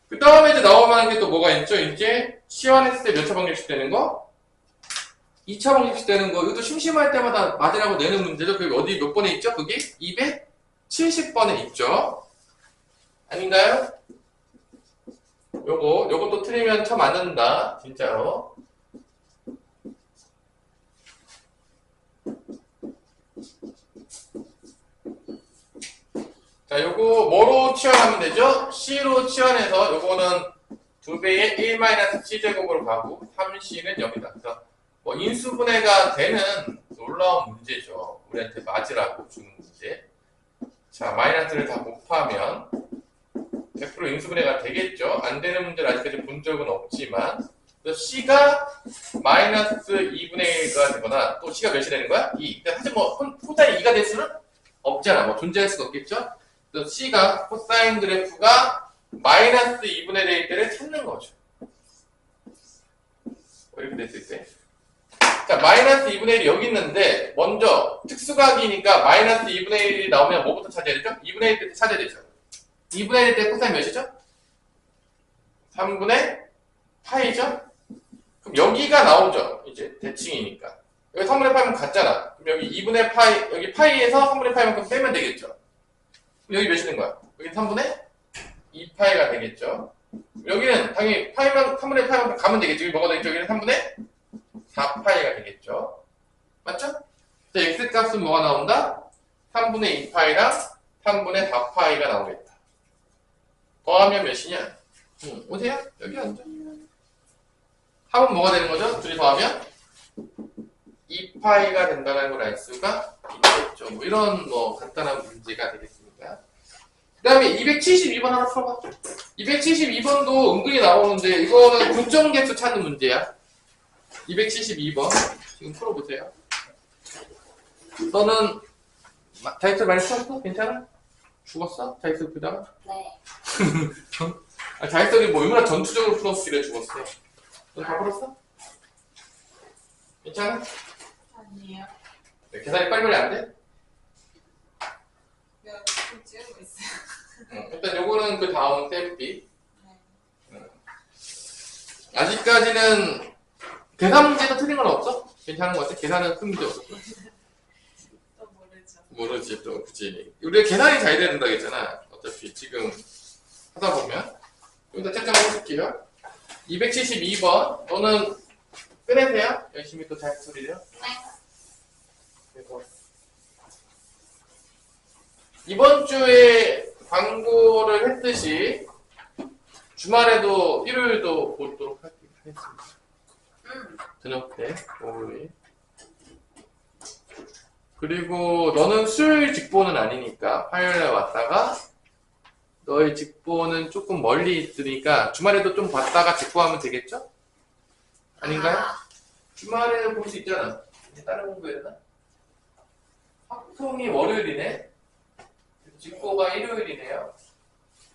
그 다음에 이제 나올 만한 게 또 뭐가 있죠? 이제 치환했을 때 몇 차 방정식 되는 거? 2차 방정식 되는 거. 이것도 심심할 때마다 맞으라고 내는 문제죠. 그게 어디 몇 번에 있죠? 그게 270번에 있죠. 아닌가요? 요것도 틀리면 쳐 맞는다. 진짜로. 자, 요거 뭐로 치환하면 되죠? C로 치환해서 요거는 2배의 1-C제곱으로 가고 3C는 여기다. 그래서 뭐 인수분해가 되는 놀라운 문제죠. 우리한테 맞으라고 주는 문제. 자, 마이너스를 다 곱하면 100% 인수분해가 되겠죠? 안 되는 문제를 아직까지 본 적은 없지만 그래서 C가 마이너스 2분의 1가 되거나 또 C가 몇이 되는 거야? 2. 근데 사실 뭐 코사인 2가 될 수는 없잖아. 뭐 존재할 수가 없겠죠? 그래서 C가 코사인 그래프가 마이너스 2분의 될 때를 찾는 거죠. 이렇게 됐을 때. 자, 마이너스 2분의 1이 여기 있는데, 먼저 특수각이니까 마이너스 2분의 1이 나오면 뭐부터 찾아야 되죠? 2분의 1 때 찾아야 되죠. 2분의 1 때 코사인 몇이죠? 3분의 파이죠? 그럼 여기가 나오죠. 이제 대칭이니까. 여기 3분의 파이면 같잖아. 그럼 여기 2분의 파이, 여기 파이에서 3분의 파이만큼 빼면 되겠죠. 그럼 여기 몇이 된 거야? 여기 3분의 2파이가 되겠죠. 여기는 당연히 파이만, 3분의 파이만큼 가면 되겠죠. 여기 뭐가 되겠죠? 여기는 3분의 4파이가 되겠죠. 맞죠? 자, x 값은 뭐가 나온다? 3분의 2파이랑 3분의 4파이가 나오겠다. 더하면 몇이냐? 오세요. 여기 앉아. 합은 뭐가 되는 거죠? 둘이 더하면 2파이가 된다는 걸 알 수가 있겠죠. 뭐 이런 뭐 간단한 문제가 되겠습니다. 그 다음에 272번 하나 풀어봐. 272번도 은근히 나오는데 이거는 분점계수 찾는 문제야. 272번 지금 풀어보세요. 너는 자익수 많이 풀었어? 괜찮아? 죽었어? 자익수 풀다가? 네. 자익수이 뭐 얼마나 전투적으로 풀었길래 죽었어? 너 다 풀었어? 괜찮아? 아니에요. 네, 계산이 빨리빨리 안 돼? 내가 지금 찍고 있어요. 일단 요거는 그 다음 쌤비. 네. 아직까지는 계산 문제도 틀린 건 없어? 괜찮은 것 같아? 계산은 큰 문제 없었어? 또 모르죠. 모르지 또 그치. 우리가 계산이 잘 돼야 된다고 했잖아. 어차피 지금 하다 보면. 여기다 책장 해볼게요. 272번 너는 꺼내세요. 열심히 또 잘 소리래요. 네. 그래서 이번 주에 광고를 했듯이 주말에도 일요일도 보도록 하겠습니다. 저녁 때, 오후에. 그리고 너는 수요일 직보는 아니니까 화요일에 왔다가 너의 직보는 조금 멀리 있으니까 주말에도 좀 봤다가 직보하면 되겠죠? 아닌가요? 주말에 볼 수 있잖아. 다른 공부해야 되나? 확통이 월요일이네. 직보가 일요일이네요.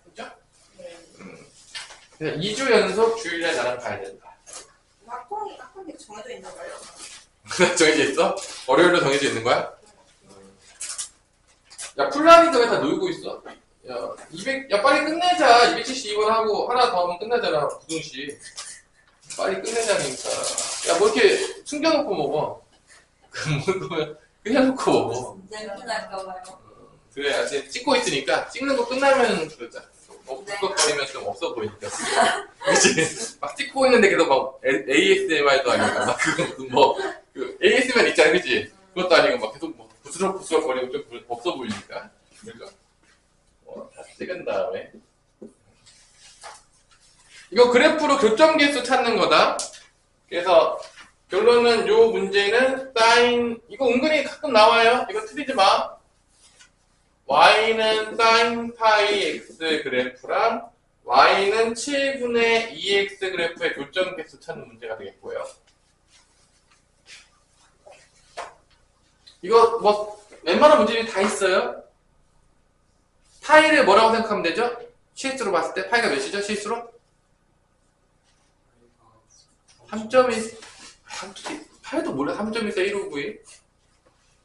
그죠? 네. 그냥 2주 연속 주일에 나랑 가야 된다. 학통이 정해져 있는 거예요? 정해져 있어? 월요일로 정해져 있는 거야? 야, 풀라니까 왜 다 놀고 있어? 야, 야, 빨리 끝내자. 272번 하고 하나 더 하면 끝나잖아. 부둥씨. 빨리 끝내자니까. 야, 뭐 이렇게 숨겨놓고 먹어. 뭐, 그냥 놓고 먹어. 냄새 날까봐요. 그래, 아직 찍고 있으니까 찍는 거 끝나면 그러자. 벅벅거리면 좀 없어 보이니까. 그치? 막 찍고 있는데 계속 막 ASMR도 아니고 막 그거 무슨 뭐 그 ASMR 있잖아, 그치? 그것도 아니고 막 계속 뭐 부스럭부스럭거리고 좀 없어 보이니까. 그러니까 다 찍은 다음에 이거 그래프로 교점계수 찾는 거다. 그래서 결론은 요 문제는 사인 이거 은근히 가끔 나와요. 이거 틀리지 마. y는 sin 파이 x 그래프랑 y는 7분의 2x 그래프의 교점계수 찾는 문제가 되겠고요. 이거 뭐 웬만한 문제들이 다 있어요. 파이를 뭐라고 생각하면 되죠? 실수로 봤을 때 파이가 몇이죠? 실수로? 3.1 파이도 몰라. 3.14 159일.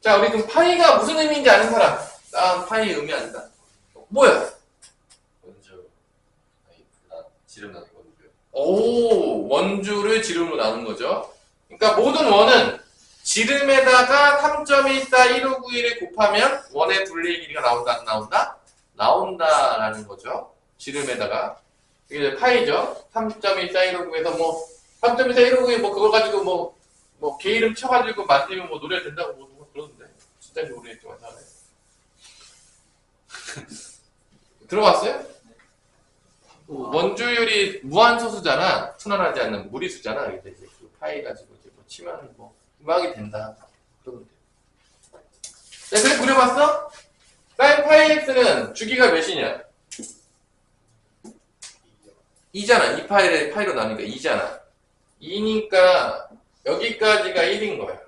자, 우리 그럼 파이가 무슨 의미인지 아는 사람? 난 파이의 의미 안다. 뭐야? 원주 지름 나는 원주. 오, 원주를 지름으로 나눈 거죠. 그러니까 모든 원은 지름에다가 3.141591을 곱하면 원의 둘레의 길이가 나온다, 안 나온다? 나온다라는 거죠. 지름에다가. 이게 파이죠. 3.141591에서 뭐 3.141591 뭐 그걸 가지고 뭐 개 이름 쳐가지고 만들면 뭐 노래가 된다고 뭐 그러는데 진짜 모르겠지만 잘해. 들어봤어요? 원주율이 무한소수잖아. 순환하지 않는 무리수잖아. 이제 그 파이 가지고 이제 뭐 치면 뭐 음악이 된다. 그러는데. 자, 그래 그려봤어? 사인 파이 x는 주기가 몇이냐? 2잖아. 2파이를 파이로 나누니까 2잖아. 2니까 여기까지가 1인 거야.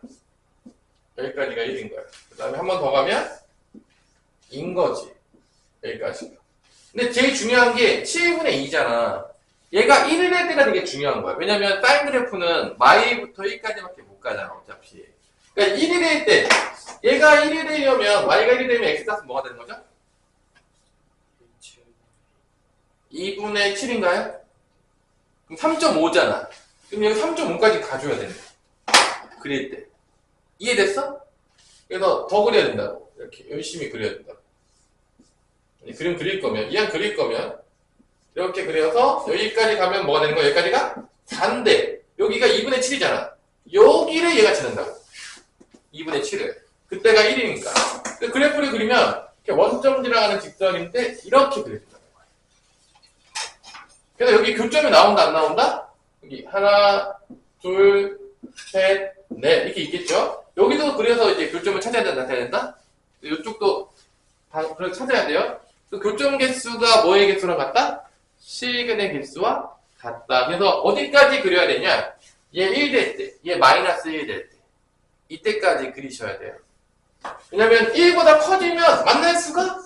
여기까지가 1인 거야. 그 다음에 한 번 더 가면 인 거지. 여기까지. 근데 제일 중요한 게 7분의 2잖아. 얘가 1일 될 때가 되게 중요한 거야. 왜냐면 사인 그래프는 y부터 1까지밖에 못 가잖아, 어차피. 그러니까 1일 때, 얘가 1이 되려면, y가 1이 되면 x 값은 뭐가 되는 거죠? 2분의 7인가요? 그럼 3.5잖아. 그럼 여기 3.5까지 가줘야 되는 거야. 그릴 때. 이해됐어? 그래서 더 그려야 된다고. 이렇게 열심히 그려야 된다고. 그림 그릴 거면, 이왕 그릴 거면, 이렇게 그려서 여기까지 가면 뭐가 되는 거야? 여기까지가 4인데, 여기가 2분의 7이잖아. 여기를 얘가 지른다고. 2분의 7을. 그때가 1이니까. 그래프를 그리면, 이렇게 원점 지나가는 직선인데, 이렇게 그려진다. 그래서 여기 교점이 나온다, 안 나온다? 여기 하나, 둘, 셋, 넷 이렇게 있겠죠? 여기도 그래서 이제 교점을 찾아야 된다, 나타내야 된다? 이쪽도 다 그렇게 찾아야 돼요. 그 교점 개수가 뭐의 개수랑 같다? 실근의 개수와 같다. 그래서 어디까지 그려야 되냐? 얘 1 될 때, 얘 마이너스 1 될 때. 이때까지 그리셔야 돼요. 왜냐면 1보다 커지면 만날 수가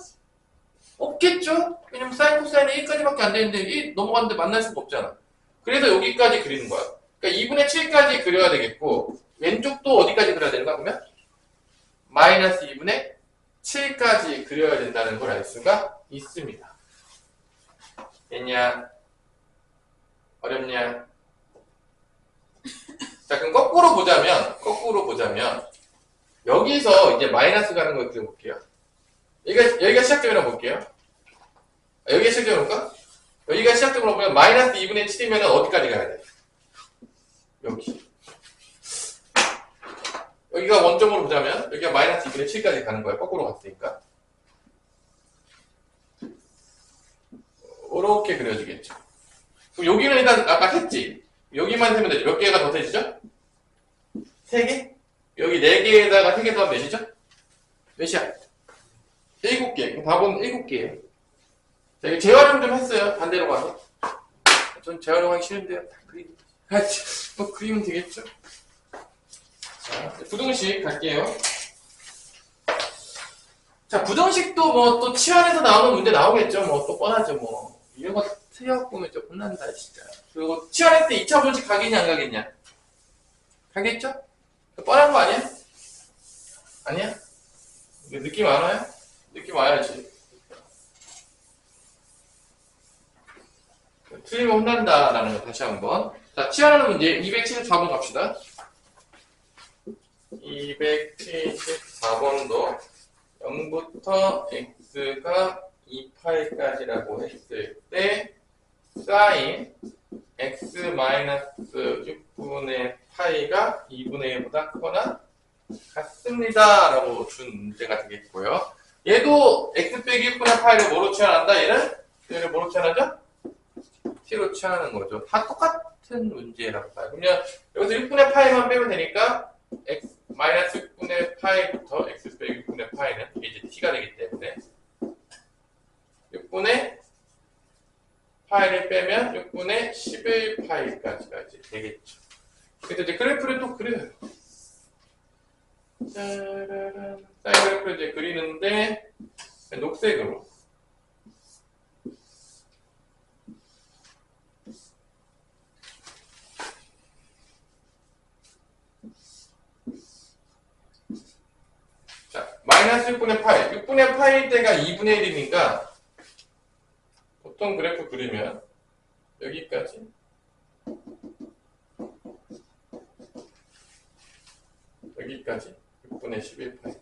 없겠죠? 왜냐면 사인 코사인은 1까지밖에 안 되는데 1 넘어갔는데 만날 수가 없잖아. 그래서 여기까지 그리는 거야. 그러니까 2분의 7까지 그려야 되겠고 왼쪽도 어디까지 그려야 되는 거야 그러면? 마이너스 2분의 7까지 그려야 된다는 걸 알 수가 있습니다. 됐냐? 어렵냐? 자 그럼 거꾸로 보자면 여기서 이제 마이너스 가는 걸 그려볼게요. 여기가 시작점이라고 볼게요. 여기가 시작점으로 볼까? 여기가 시작점으로 보면 마이너스 2분의 7이면 어디까지 가야 돼? 여기. 여기가 원점으로 보자면 여기가 마이너스 2분의 7까지 가는 거야. 거꾸로 갔으니까. 이렇게 그려지겠죠. 그럼 여기는 일단 아까 했지. 여기만 세면 되죠. 몇 개가 더 되시죠? 3개? 여기 4개에다가 3개 더하면 몇이죠? 몇이야? 7개. 그럼 답은 7개예요. 자, 이거 재활용 좀 했어요. 반대로 가서. 전 재활용하기 싫은데요. 다 뭐 그리면 되겠죠? 자, 부등식 갈게요. 자, 부등식도 뭐 또 치환해서 나오는 문제 나오겠죠. 뭐 또 뻔하죠. 뭐 이런 거 틀려보면 좀 혼난다 진짜. 그리고 치환할 때 2차 분식 가겠냐 안 가겠냐? 가겠죠? 뻔한 거 아니야? 아니야? 느낌 안 와요? 느낌 와야지. 틀리면 혼난다라는 거 다시 한번. 자, 치환하는 문제 274번 갑시다. 274번도 0부터 x가 2파이까지라고 했을 때 sin x-6분의 파이가 2분의 1보다 크거나 같습니다 라고 준 문제가 되겠고요. 얘도 x 빼기 6분의 파이를 뭐로 치환한다? 얘를 뭐로 치환하죠? t로 치환하는 거죠. 다 똑같은 문제라고 봐요. 그러면 여기서 6분의 파이만 빼면 되니까 x 마이너스 6분의 파이부터 x 빼기 6분의 파이는 이게 이제 t가 되기 때문에 6분의 파이를 빼면 6분의 11파이까지가 이제 되겠죠. 그래서 이제 그래프를 또 그려요. 짜라란. 사인 그래프를 이제 그리는데 녹색으로. 자, 마이너스 6분의 파이. 6분의 파이 때가 2분의 1이니까 보통 그래프 그리면 여기까지 여기까지 6분의 11파이까지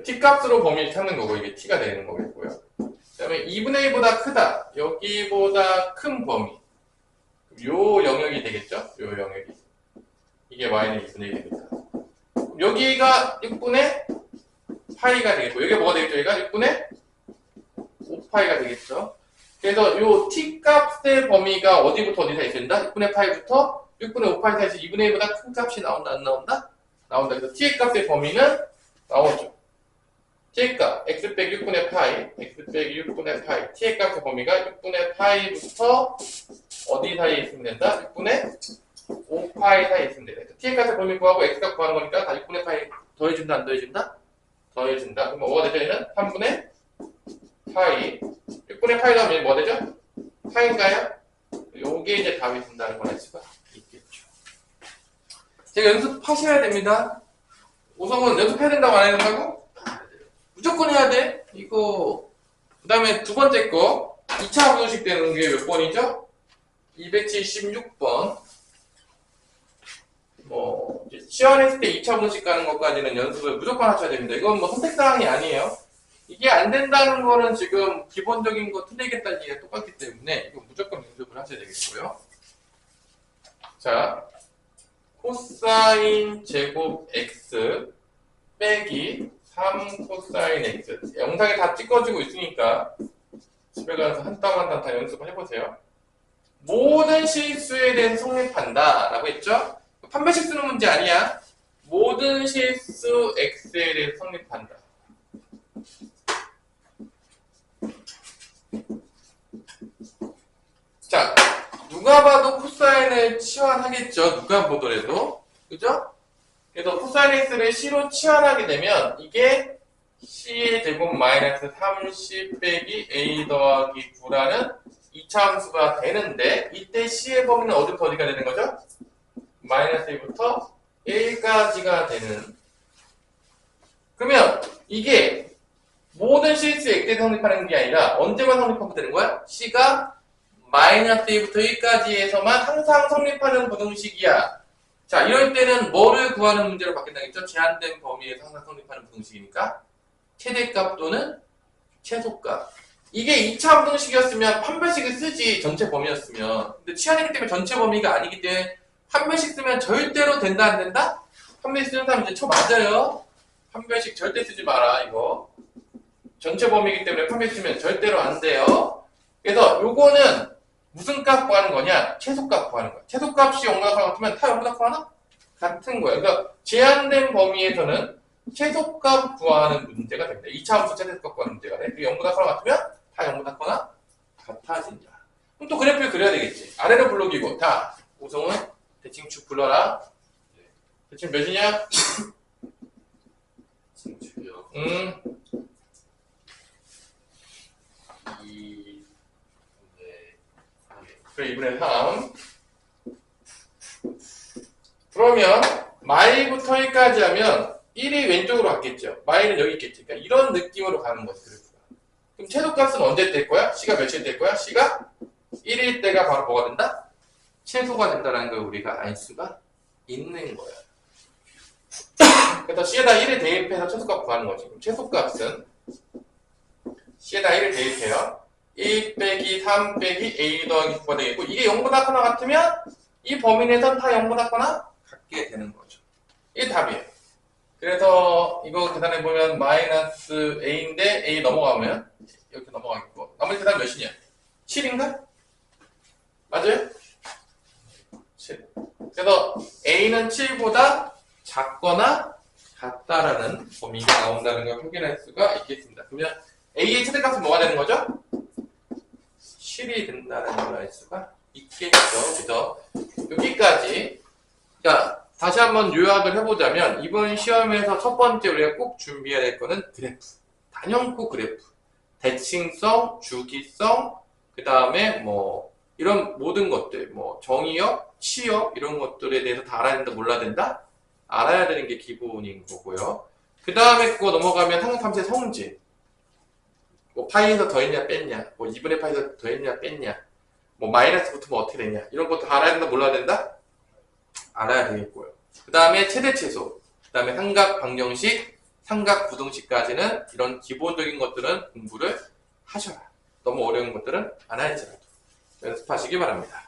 t값으로 범위를 찾는 거고 이게 t가 되는 거겠고요. 그 다음에 2분의 1보다 크다. 여기보다 큰 범위. 요 영역이 되겠죠? 요 영역이. 이게 y는 2분의 1이 됩니다. 여기가 6분의 파이가 되겠고 여기가 뭐가 되겠죠? 여기가 6분의 5파이가 되겠죠? 그래서 요 t값의 범위가 어디부터 어디 사이에 된다? 6분의 파이부터 6분의 5파이 사이에서 2분의 1보다 큰 값이 나온다? 안 나온다? 나온다. 그래서 t의 값의 범위는 나오죠. t의 값, x 빼기 6분의 파이, x 빼기 6분의 파이. t의 값의 범위가 6분의 파이부터 어디 사이에 있으면 된다? 6분의 5파이 사이에 있으면 된다. t의 값의 범위 구하고 x 값 구하는 거니까 다 6분의 파이 더해준다? 안 더해준다? 더해준다. 그럼 뭐가 되죠? 얘는 3분의 파이. 6분의 파이 넣으면 뭐 되죠? 파인가요? 요게 이제 답이 된다는 걸 알 수가 있겠죠. 제가 연습하셔야 됩니다. 우선은 연습해야 된다고 안 해야 된다고? 무조건 해야 돼. 이거. 그 다음에 두 번째 거. 2차 분식 되는 게 몇 번이죠? 276번. 뭐, 시연했을 때 2차 분식 가는 것까지는 연습을 무조건 하셔야 됩니다. 이건 뭐 선택사항이 아니에요. 이게 안 된다는 거는 지금 기본적인 거 틀리겠다는 얘기가 똑같기 때문에 이거 무조건 연습을 하셔야 되겠고요. 자, 코사인 제곱 x 빼기 3 코사인 x. 영상에 다 찍어지고 있으니까 집에 가서 한 땀 한 땀 다 연습을 해보세요. 모든 실수에 대해서 성립한다 라고 했죠? 판별식 쓰는 문제 아니야. 모든 실수 x에 대해서 성립한다. 자, 누가 봐도 코사인을 치환하겠죠. 누가 보더라도. 그죠? 그래서 코사인 x를 c로 치환하게 되면 이게 c의 제곱 마이너스 30 빼기 a 더하기 9라는 2차 함수가 되는데 이때 c의 범위는 어디부터 어디가 되는 거죠? 마이너스 1부터 1까지가 되는. 그러면 이게 모든 실수 x에 성립하는 게 아니라 언제만 성립하면 되는 거야? c가 마이너스 1부터 1까지에서만 항상 성립하는 부등식이야. 자, 이럴 때는 뭐를 구하는 문제로 바뀐다겠죠? 제한된 범위에서 항상 성립하는 부등식이니까 최대값 또는 최소값. 이게 2차 부등식이었으면 판별식을 쓰지, 전체 범위였으면. 근데 치환이기 때문에 전체 범위가 아니기 때문에 판별식 쓰면 절대로 된다 안 된다? 판별식 쓰는 사람 이제 쳐 맞아요. 판별식 절대 쓰지 마라 이거. 전체 범위이기 때문에 판별식 쓰면 절대로 안 돼요. 그래서 요거는 무슨 값 구하는 거냐? 최소값 구하는 거야. 최소값이 0보다 같으면 다 0보다 하나? 같은 거야. 그러니까 제한된 범위에서는 최소값 구하는 문제가 됩니다. 2차 함수 최소값 구하는 문제가 돼. 0보다 같으면 다 0보다 같아진다. 그럼 또 그래프를 그려야 되겠지. 아래로 블록이고 다 오성은 대칭축 불러라. 대칭 몇이냐? 진출이요. 2분의 3. 그러면 마이부터 1까지 하면 1이 왼쪽으로 갔겠죠. 마이는 여기 있겠지. 그러니까 이런 느낌으로 가는 거지. 그래프가. 그럼 최소값은 언제 될 거야? C가 몇일 될 거야? C가 1일 때가 바로 뭐가 된다? 최소가 된다는 걸 우리가 알 수가 있는 거야. 그래서 C에다 1을 대입해서 최소값 구하는 거지. 그럼 최소값은 C에다 1을 대입해요. 1 빼기 3 빼기 a 더하기 9가 되겠고 이게 0보다 크거나 같으면 이 범위 내에선 다 0보다 크거나 같게 되는 거죠. 이게 답이에요. 그래서 이거 계산해보면 마이너스 a인데 a 넘어가면 이렇게 넘어가겠고 나머지 계산 몇이냐? 7인가? 맞아요? 7. 그래서 a는 7보다 작거나 같다라는 범위가 나온다는 걸 확인할 수가 있겠습니다. 그러면 a의 최대값은 뭐가 되는 거죠? 7이 된다는 걸 알 수가 있겠죠. 그래서 여기까지. 자, 다시 한번 요약을 해보자면 이번 시험에서 첫 번째 우리가 꼭 준비해야 될 거는 그래프. 단형코 그래프. 대칭성, 주기성, 그 다음에 뭐 이런 모든 것들, 뭐 정의역, 치역 이런 것들에 대해서 다 알아야 된다, 몰라야 된다? 알아야 되는 게 기본인 거고요. 그 다음에 그거 넘어가면 상수함수의 성질. 뭐 파이에서 더했냐 뺐냐, 뭐 2분의 파이에서 더했냐 뺐냐, 뭐 마이너스 붙으면 어떻게 되냐 이런 것도 알아야 된다 몰라야 된다? 알아야 되겠고요. 그 다음에 최대 최소, 그 다음에 삼각 방정식, 삼각 부등식까지는 이런 기본적인 것들은 공부를 하셔라. 너무 어려운 것들은 안 할지라도 연습하시기 바랍니다.